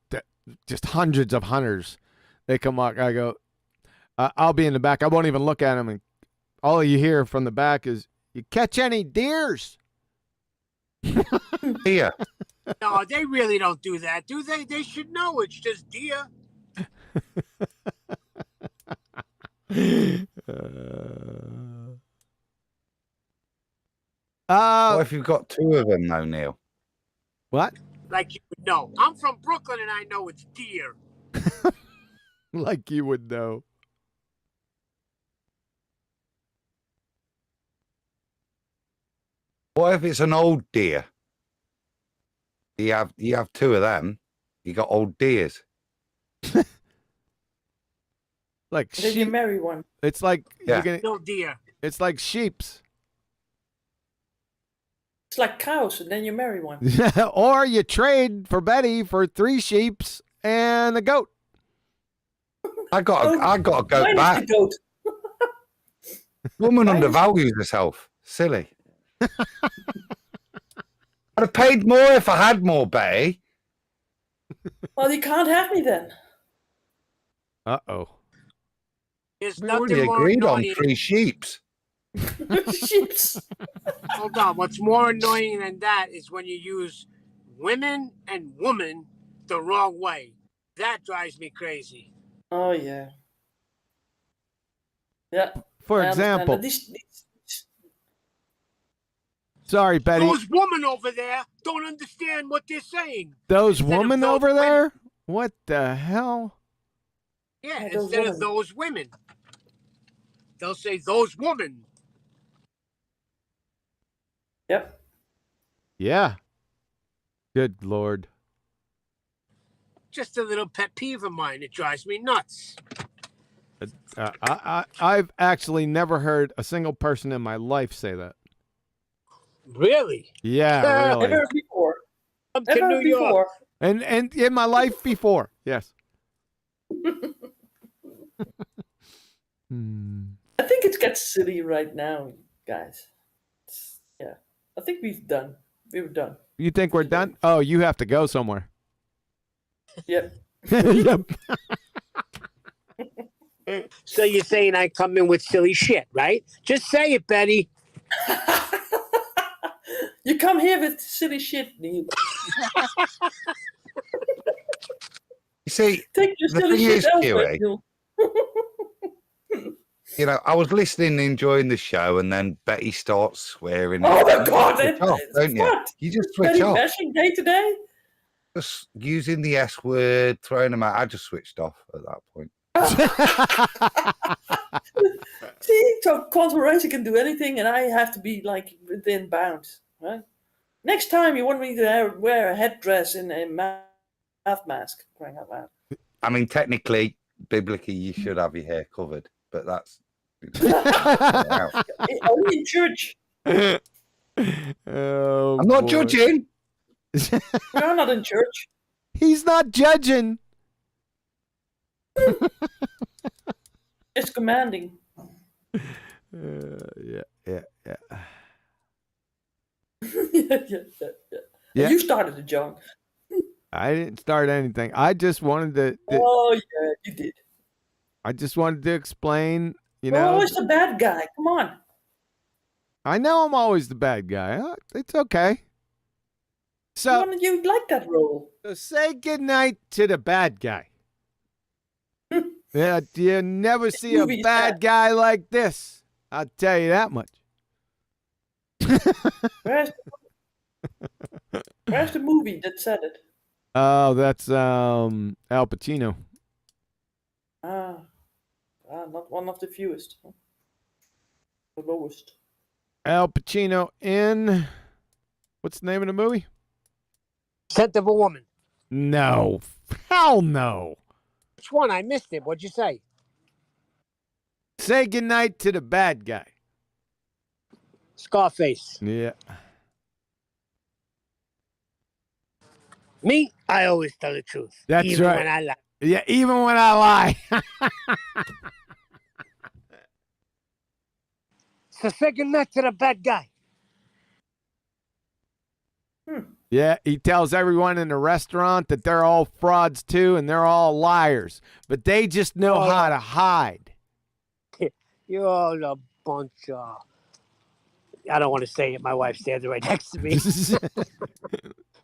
just hundreds of hunters. They come up. I go, I'll be in the back. I won't even look at them, and all you hear from the back is, "You catch any deers?" Deer. No, they really don't do that, do they? They should know it's just deer. What if you've got two of them, though, Neil? What? Like you would know. I'm from Brooklyn and I know it's deer. Like you would know. What if it's an old deer? You have two of them. You got old deers. Like Then you sheep. marry one. It's like Yeah. No deer. It's like sheeps. It's like cows, and then you marry one. Or you trade for Betty for 3 sheeps and a goat. I got a goat Mine back. is the goat. Woman Mine is- undervalues herself. Silly. I'd have paid more if I had more, Betty. Well, you can't have me then. Uh-oh. There's We nothing already more agreed on annoying. 3 sheeps. Sheeps. Hold on. What's more annoying than that is when you use women and woman the wrong way. That drives me crazy. Oh yeah. Yeah. For I understand, example, but these- sorry, Betty, Those women over there don't understand what they're saying. those instead of women those over women. there? What the hell? Yeah, Yeah, those instead women. of those women. They'll say those women. Yep. Yeah. Good Lord. Just a little pet peeve of mine. It drives me nuts. I've actually never heard a single person in my life say that. Really? Yeah, really. Never before. Come to Ever New York. before. And in my life before, yes. I think it gets silly right now, guys. Yeah. I think we're done. You think we're done? Oh, you have to go somewhere. Yep. Yep. So you're saying I come in with silly shit, right? Just say it, Betty. You come here with silly shit, Neil. You see, Take your the silly thing shit is, elsewhere, Huey, Neil. you know, I was listening, enjoying the show, and then Betty starts swearing. Oh my God! Switch off, don't you? What? You just switch Betty off. bashing day today? Just using the S word, throwing them out. I just switched off at that point. See, so controversy can do anything, and I have to be like within bounds, right? Next time you want me to wear a headdress and a mouth mask, crying out loud. I mean, technically, biblically, you should have your hair covered, but that's Only in church. Oh, I'm not boy. judging. We're not in church. He's not judging. It's commanding. Yeah. yeah. Yeah. You started it, John. I didn't start anything. I just wanted to. Oh yeah, you did. I just wanted to explain. You You're know, always the bad guy. Come on. I know I'm always the bad guy. It's okay. So You like that role. say goodnight to the bad guy. Yeah, you never see a movie's bad guy like this. I'll tell you that much. Where's the movie that said it? Oh, that's Al Pacino. Not one of the fewest. Huh? The lowest. Al Pacino in what's the name of the movie? Scent of a Woman. No. Hell no. Which one? I missed it. What'd you say? Say goodnight to the bad guy. Scarface. Yeah. Me, I always tell the truth. That's even right. When I lie. Yeah, even when I lie. So say goodnight to the bad guy. Yeah, he tells everyone in the restaurant that they're all frauds too and they're all liars, but they just know how to hide. You're all a bunch of... I don't want to say it. My wife stands right next to me.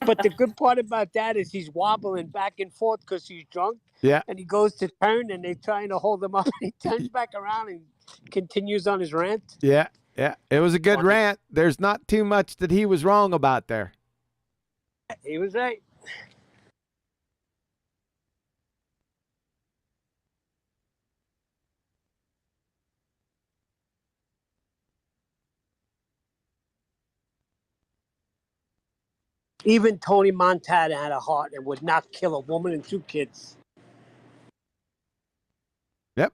But the good part about that is he's wobbling back and forth because he's drunk. Yeah. And he goes to turn and they're trying to hold him up. And he turns back around and continues on his rant. Yeah. It was a good rant. There's not too much that he was wrong about there. He was right. Even Tony Montana had a heart and would not kill a woman and 2 kids. Yep.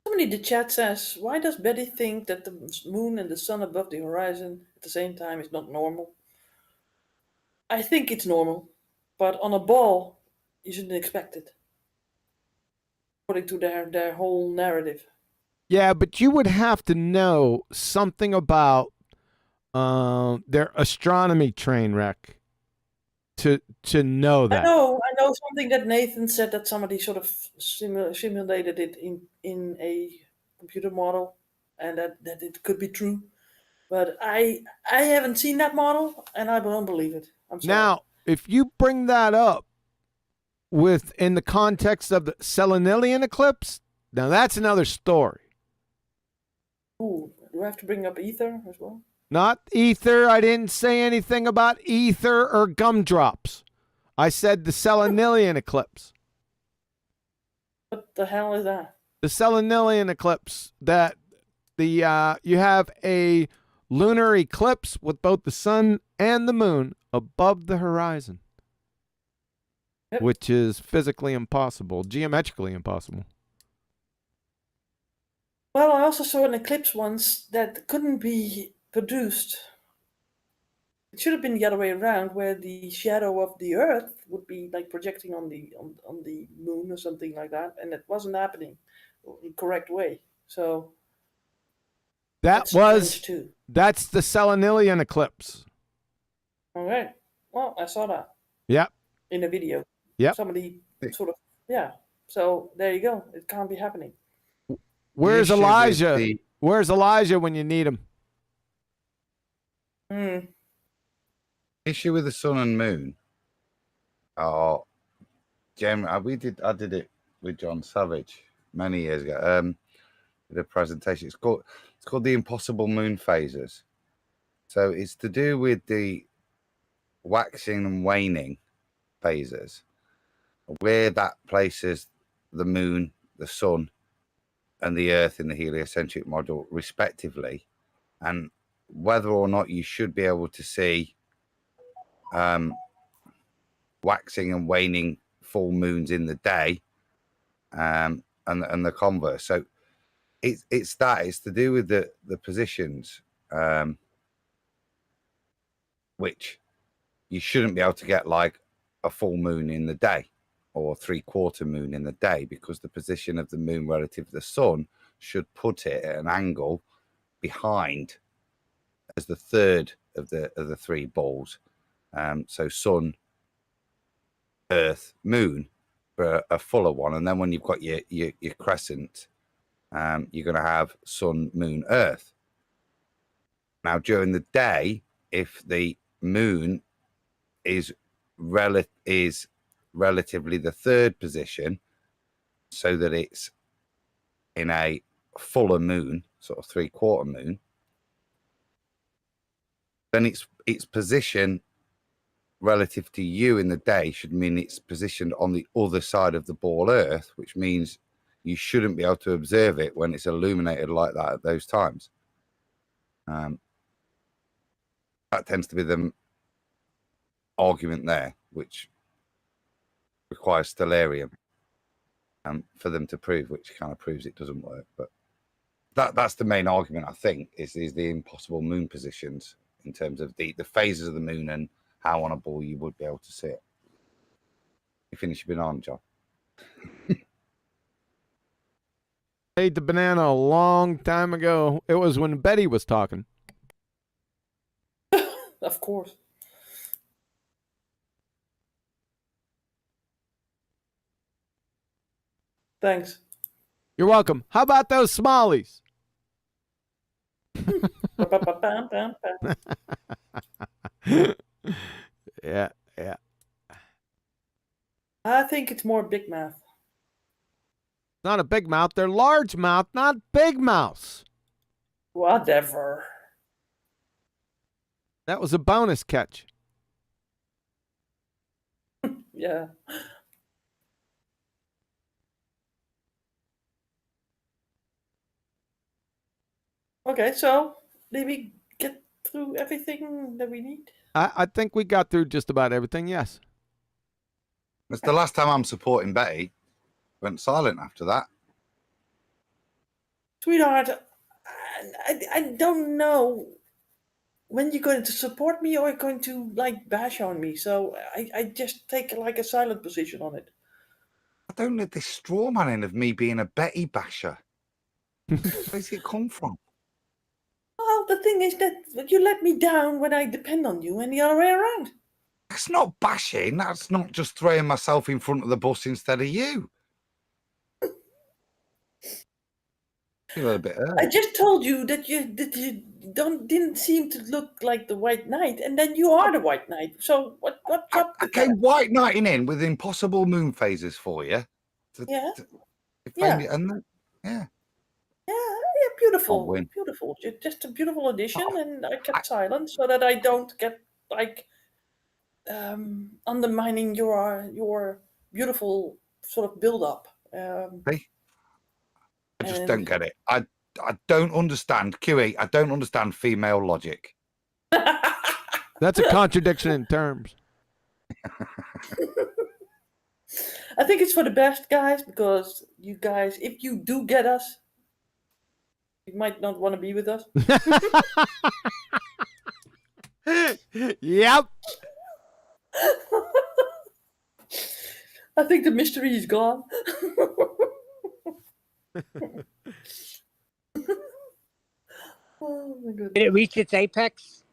Somebody in the chat says, why does Betty think that the moon and the sun above the horizon at the same time is not normal? I think it's normal, but on a ball, you shouldn't expect it. According to their whole narrative. Yeah, but you would have to know something about their astronomy train wreck to know that. I know something that Nathan said, that somebody sort of simulated it in a computer model, and that it could be true. But I haven't seen that model, and I don't believe it. I'm sorry. Now, if you bring that up in the context of the Selenilian eclipse, now that's another story. Ooh, do I have to bring up ether as well? Not ether. I didn't say anything about ether or gumdrops. I said the Selenilian eclipse. What the hell is that? The Selenilian eclipse, that you have a lunar eclipse with both the sun and the moon above the horizon, Yep. which is physically impossible, geometrically impossible. Well, I also saw an eclipse once that couldn't be produced It should have been the other way around, where the shadow of the Earth would be like projecting on the moon or something like that, and it wasn't happening in the correct way. So that's strange too. That's the Selenilian eclipse. All right. Well, I saw that Yep. in a video. Yep. Somebody sort of, yeah. So there you go. It can't be happening. Where's issue with Elijah? the- Where's Elijah when you need him? Issue with the sun and moon. Oh, I did it with John Savage many years ago. The presentation. It's called the impossible moon phases. So it's to do with the waxing and waning phases, where that places the moon, the sun, and the Earth in the heliocentric model, respectively, and whether or not you should be able to see waxing and waning full moons in the day, and the converse. So it's to do with the positions, which you shouldn't be able to get like a full moon in the day or 3/4 moon in the day, because the position of the moon relative to the sun should put it at an angle behind as the third of the three balls. So sun, Earth, moon for a fuller one, and then when you've got your crescent, you're going to have sun, moon, Earth. Now during the day, if the moon is relatively the third position, so that it's in a fuller moon, sort of 3/4 moon, then its position relative to you in the day should mean it's positioned on the other side of the ball Earth, which means you shouldn't be able to observe it when it's illuminated like that at those times. That tends to be the argument there, which requires stellarium for them to prove, which kind of proves it doesn't work. But that's the main argument, I think, is the impossible moon positions in terms of the phases of the moon and how on a ball you would be able to see it. You finished your banana, John? I ate the banana a long time ago. It was when Betty was talking. Of course. Thanks. You're welcome. How about those smallies? Ba-ba-ba-bam-bam-bam. Yeah. I think it's more big mouth. Not a big mouth. They're large mouth, not big mouths. Whatever. That was a bonus catch. Yeah. Okay, so did we get through everything that we need? I think we got through just about everything, yes. It's the last time I'm supporting Betty. Went silent after that. Sweetheart, I don't know when you're going to support me or you're going to like bash on me. So I just take like a silent position on it. I don't let this straw man in of me being a Betty basher. Where's it come from? Well, the thing is that you let me down when I depend on you and the other way around. That's not bashing. That's not just throwing myself in front of the bus instead of you. You're a little bit early. I just told you that you didn't seem to look like the White Knight, and then you are the White Knight. So what's up I with came that? white knighting in with impossible moon phases for you. Yeah. Defend it, and then, yeah. Yeah, beautiful, I'll win. beautiful. Just a beautiful addition, and I kept silent so that I don't get like undermining your beautiful sort of build up. See? I just don't get it. I don't understand QE. I don't understand female logic. That's a contradiction in terms. I think it's for the best, guys, because you guys, if you do get us, you might not want to be with us. Yep. I think the mystery is gone. Oh my goodness. Did it reach its apex?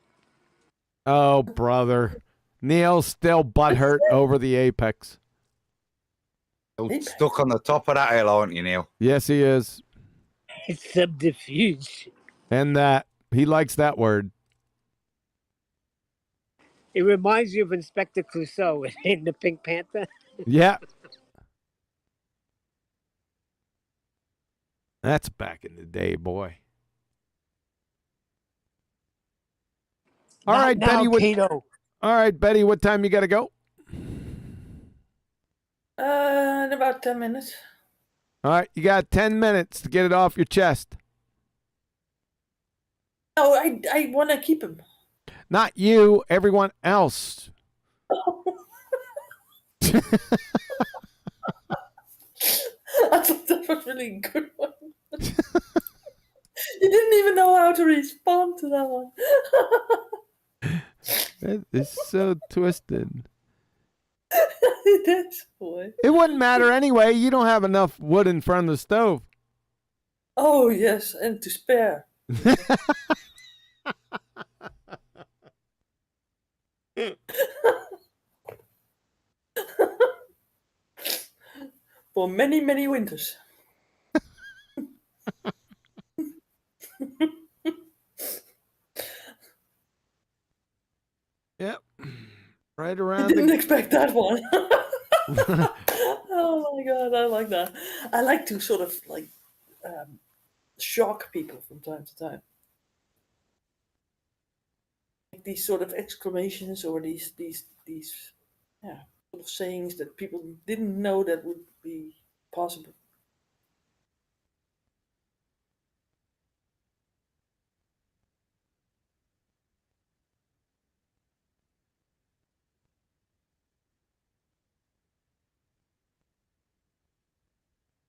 Oh, brother. Neil's still butthurt over the apex. You're stuck on the top of that hill, aren't you, Neil? Yes, he is. It's subterfuge. And that. He likes that word. It reminds you of Inspector Clouseau in the Pink Panther. Yeah. That's back in the day, boy. All Not right, now, Betty. Kato. All right, Betty. What time you got to go? In about 10 minutes. All right, you got 10 minutes to get it off your chest. Oh, I want to keep him. Not you, everyone else. I thought that was really a good one. You didn't even know how to respond to that one. It is so twisted. It is, boy. It wouldn't matter anyway. You don't have enough wood in front of the stove. Oh, yes, and to spare. For many, many winters. Yep. Right I around didn't the... expect that one. Oh my god, I like that. I like to sort of like shock people from time to time. Like these sort of exclamations or these yeah, sort of sayings that people didn't know that would be possible.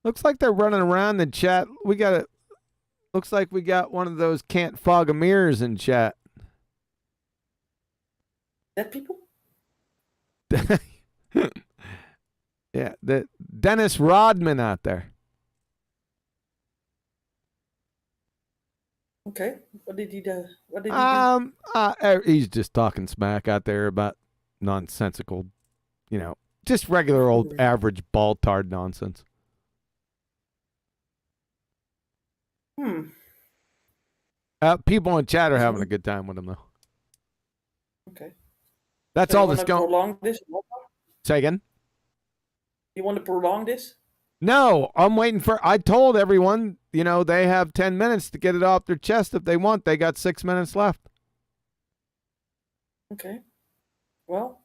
Looks like they're running around in chat. We got it. Looks like we got one of those can't fog a mirrors in chat. Dead people? Yeah, the Dennis Rodman out there. Okay. What did he do? What did he do? He's just talking smack out there about nonsensical, just regular old average ball-tard nonsense. People in chat are having a good time with him, though. Okay. That's So all you that's wanna going. prolong this? Say again? You want to prolong this? No, I'm waiting for. I told everyone, they have 10 minutes to get it off their chest if they want. They got 6 minutes left. Okay. Well,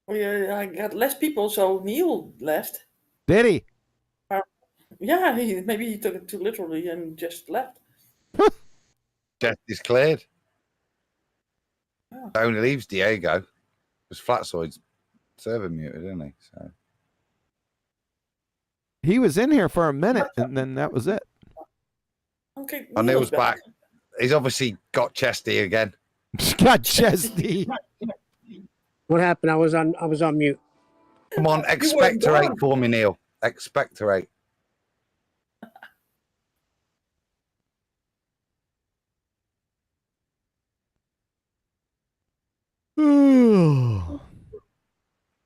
I got less people, so Neil left. Did he? Yeah, maybe he took it too literally and just left. Chest is cleared. Oh. Only leaves Diego. Because Flatside's server muted, isn't he? So He was in here for a minute, and then that was it. Okay. and Neil's back. He's obviously got chesty again. Got chesty. What happened? I was on mute. Come on, expectorate for me, Neil. Expectorate.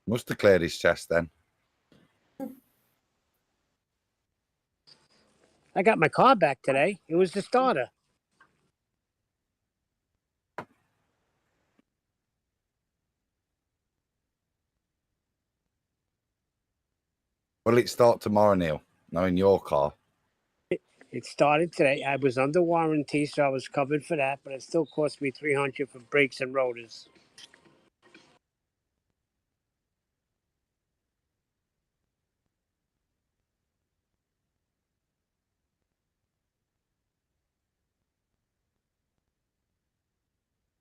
Must have cleared his chest then. I got my car back today. It was the starter. Will it start tomorrow, Neil? No, in your car. It started today. I was under warranty, so I was covered for that, but it still cost me $300 for brakes and rotors.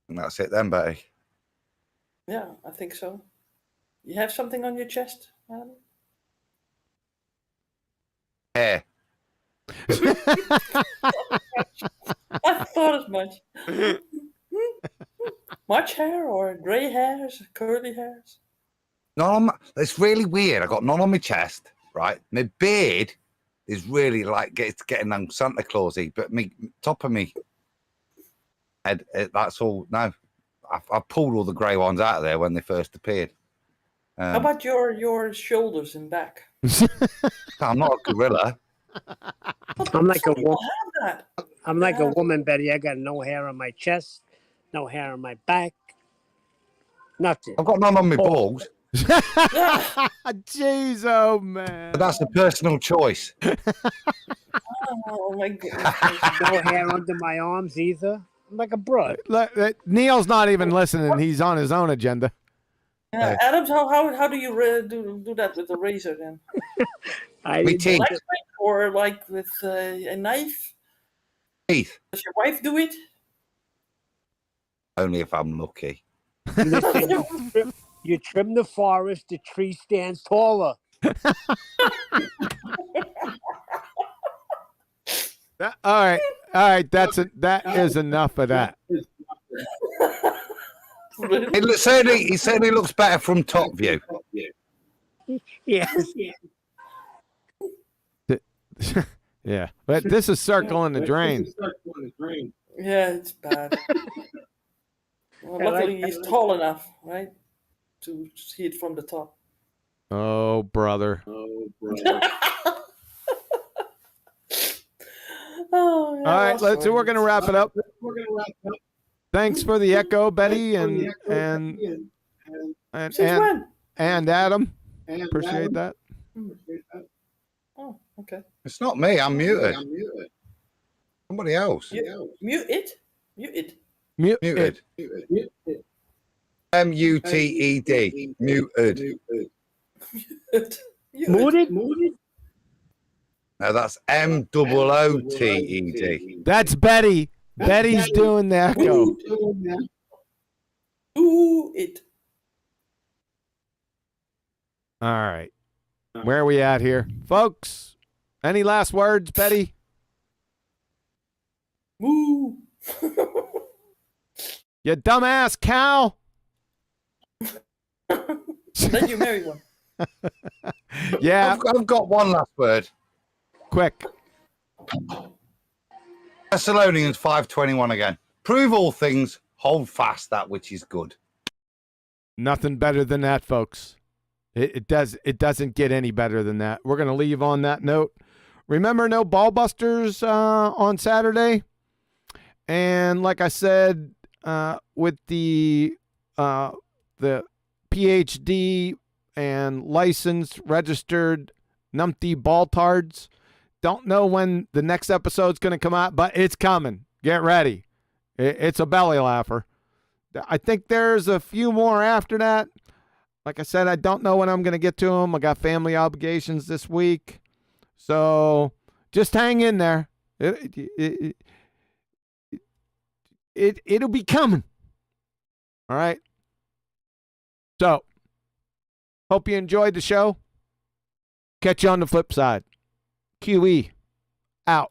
And that's it then, Betty. Yeah, I think so. You have something on your chest, Adam? Hair. I thought as much. much hair or grey hairs, curly hairs? None on it's really weird. I got none on my chest, right? My beard is really like getting on Santa Clausy, but me top of me head, that's all. No, I pulled all the grey ones out of there when they first appeared. How about your shoulders and back? I'm not a gorilla. I'm like a Some people woman. have that. I'm like a Yeah. woman, Betty. I got no hair on my chest, no hair on my back, nothing. I've got none on my balls, Jeez, oh man. but that's a personal choice. Oh my goodness. No hair under my arms either. I'm like a broad. Look, Neil's not even listening. He's on his own agenda. Yeah, Adams, how do you do that with a razor then? I Me teeth. Electric or like with a knife? Teeth. Does your wife do it? Only if I'm lucky. Listen, you trim the forest, the tree stands taller. All right. That is enough of that. He certainly looks better from top view. Yes. Yeah, but this is circling the drain. Yeah, it's bad. Well, luckily he's tall enough, right, to see it from the top. Oh, brother. Oh, yeah, All right, that's we're gonna wrap it up. We're gonna wrap it up. Thanks for the echo, Betty, and Since when? Adam. and Appreciate that. Oh, okay. It's not me. I'm muted. Somebody else. Mute it. Mute it. Muted. M-U-T-E-D. Muted. Mute. Muted? No, that's M-O-O-T-E-D. That's Betty. Betty's doing the echo. Do it. All right. Where are we at here? Folks, any last words, Betty? Moo. You dumbass cow. Then you marry one. Yeah, I've got one last word. quick. Thessalonians 5:21 again. Prove all things, hold fast that which is good. Nothing better than that, folks. It doesn't get any better than that. We're going to leave on that note. Remember, no BALLBUSTERS on Saturday. And like I said, with the PhD and licensed, registered numpty balltards, don't know when the next episode's going to come out, but it's coming. Get ready. It's a belly laugher. I think there's a few more after that. Like I said, I don't know when I'm going to get to them. I got family obligations this week. So just hang in there. It'll be coming. All right. So hope you enjoyed the show. Catch you on the flip side. QE out.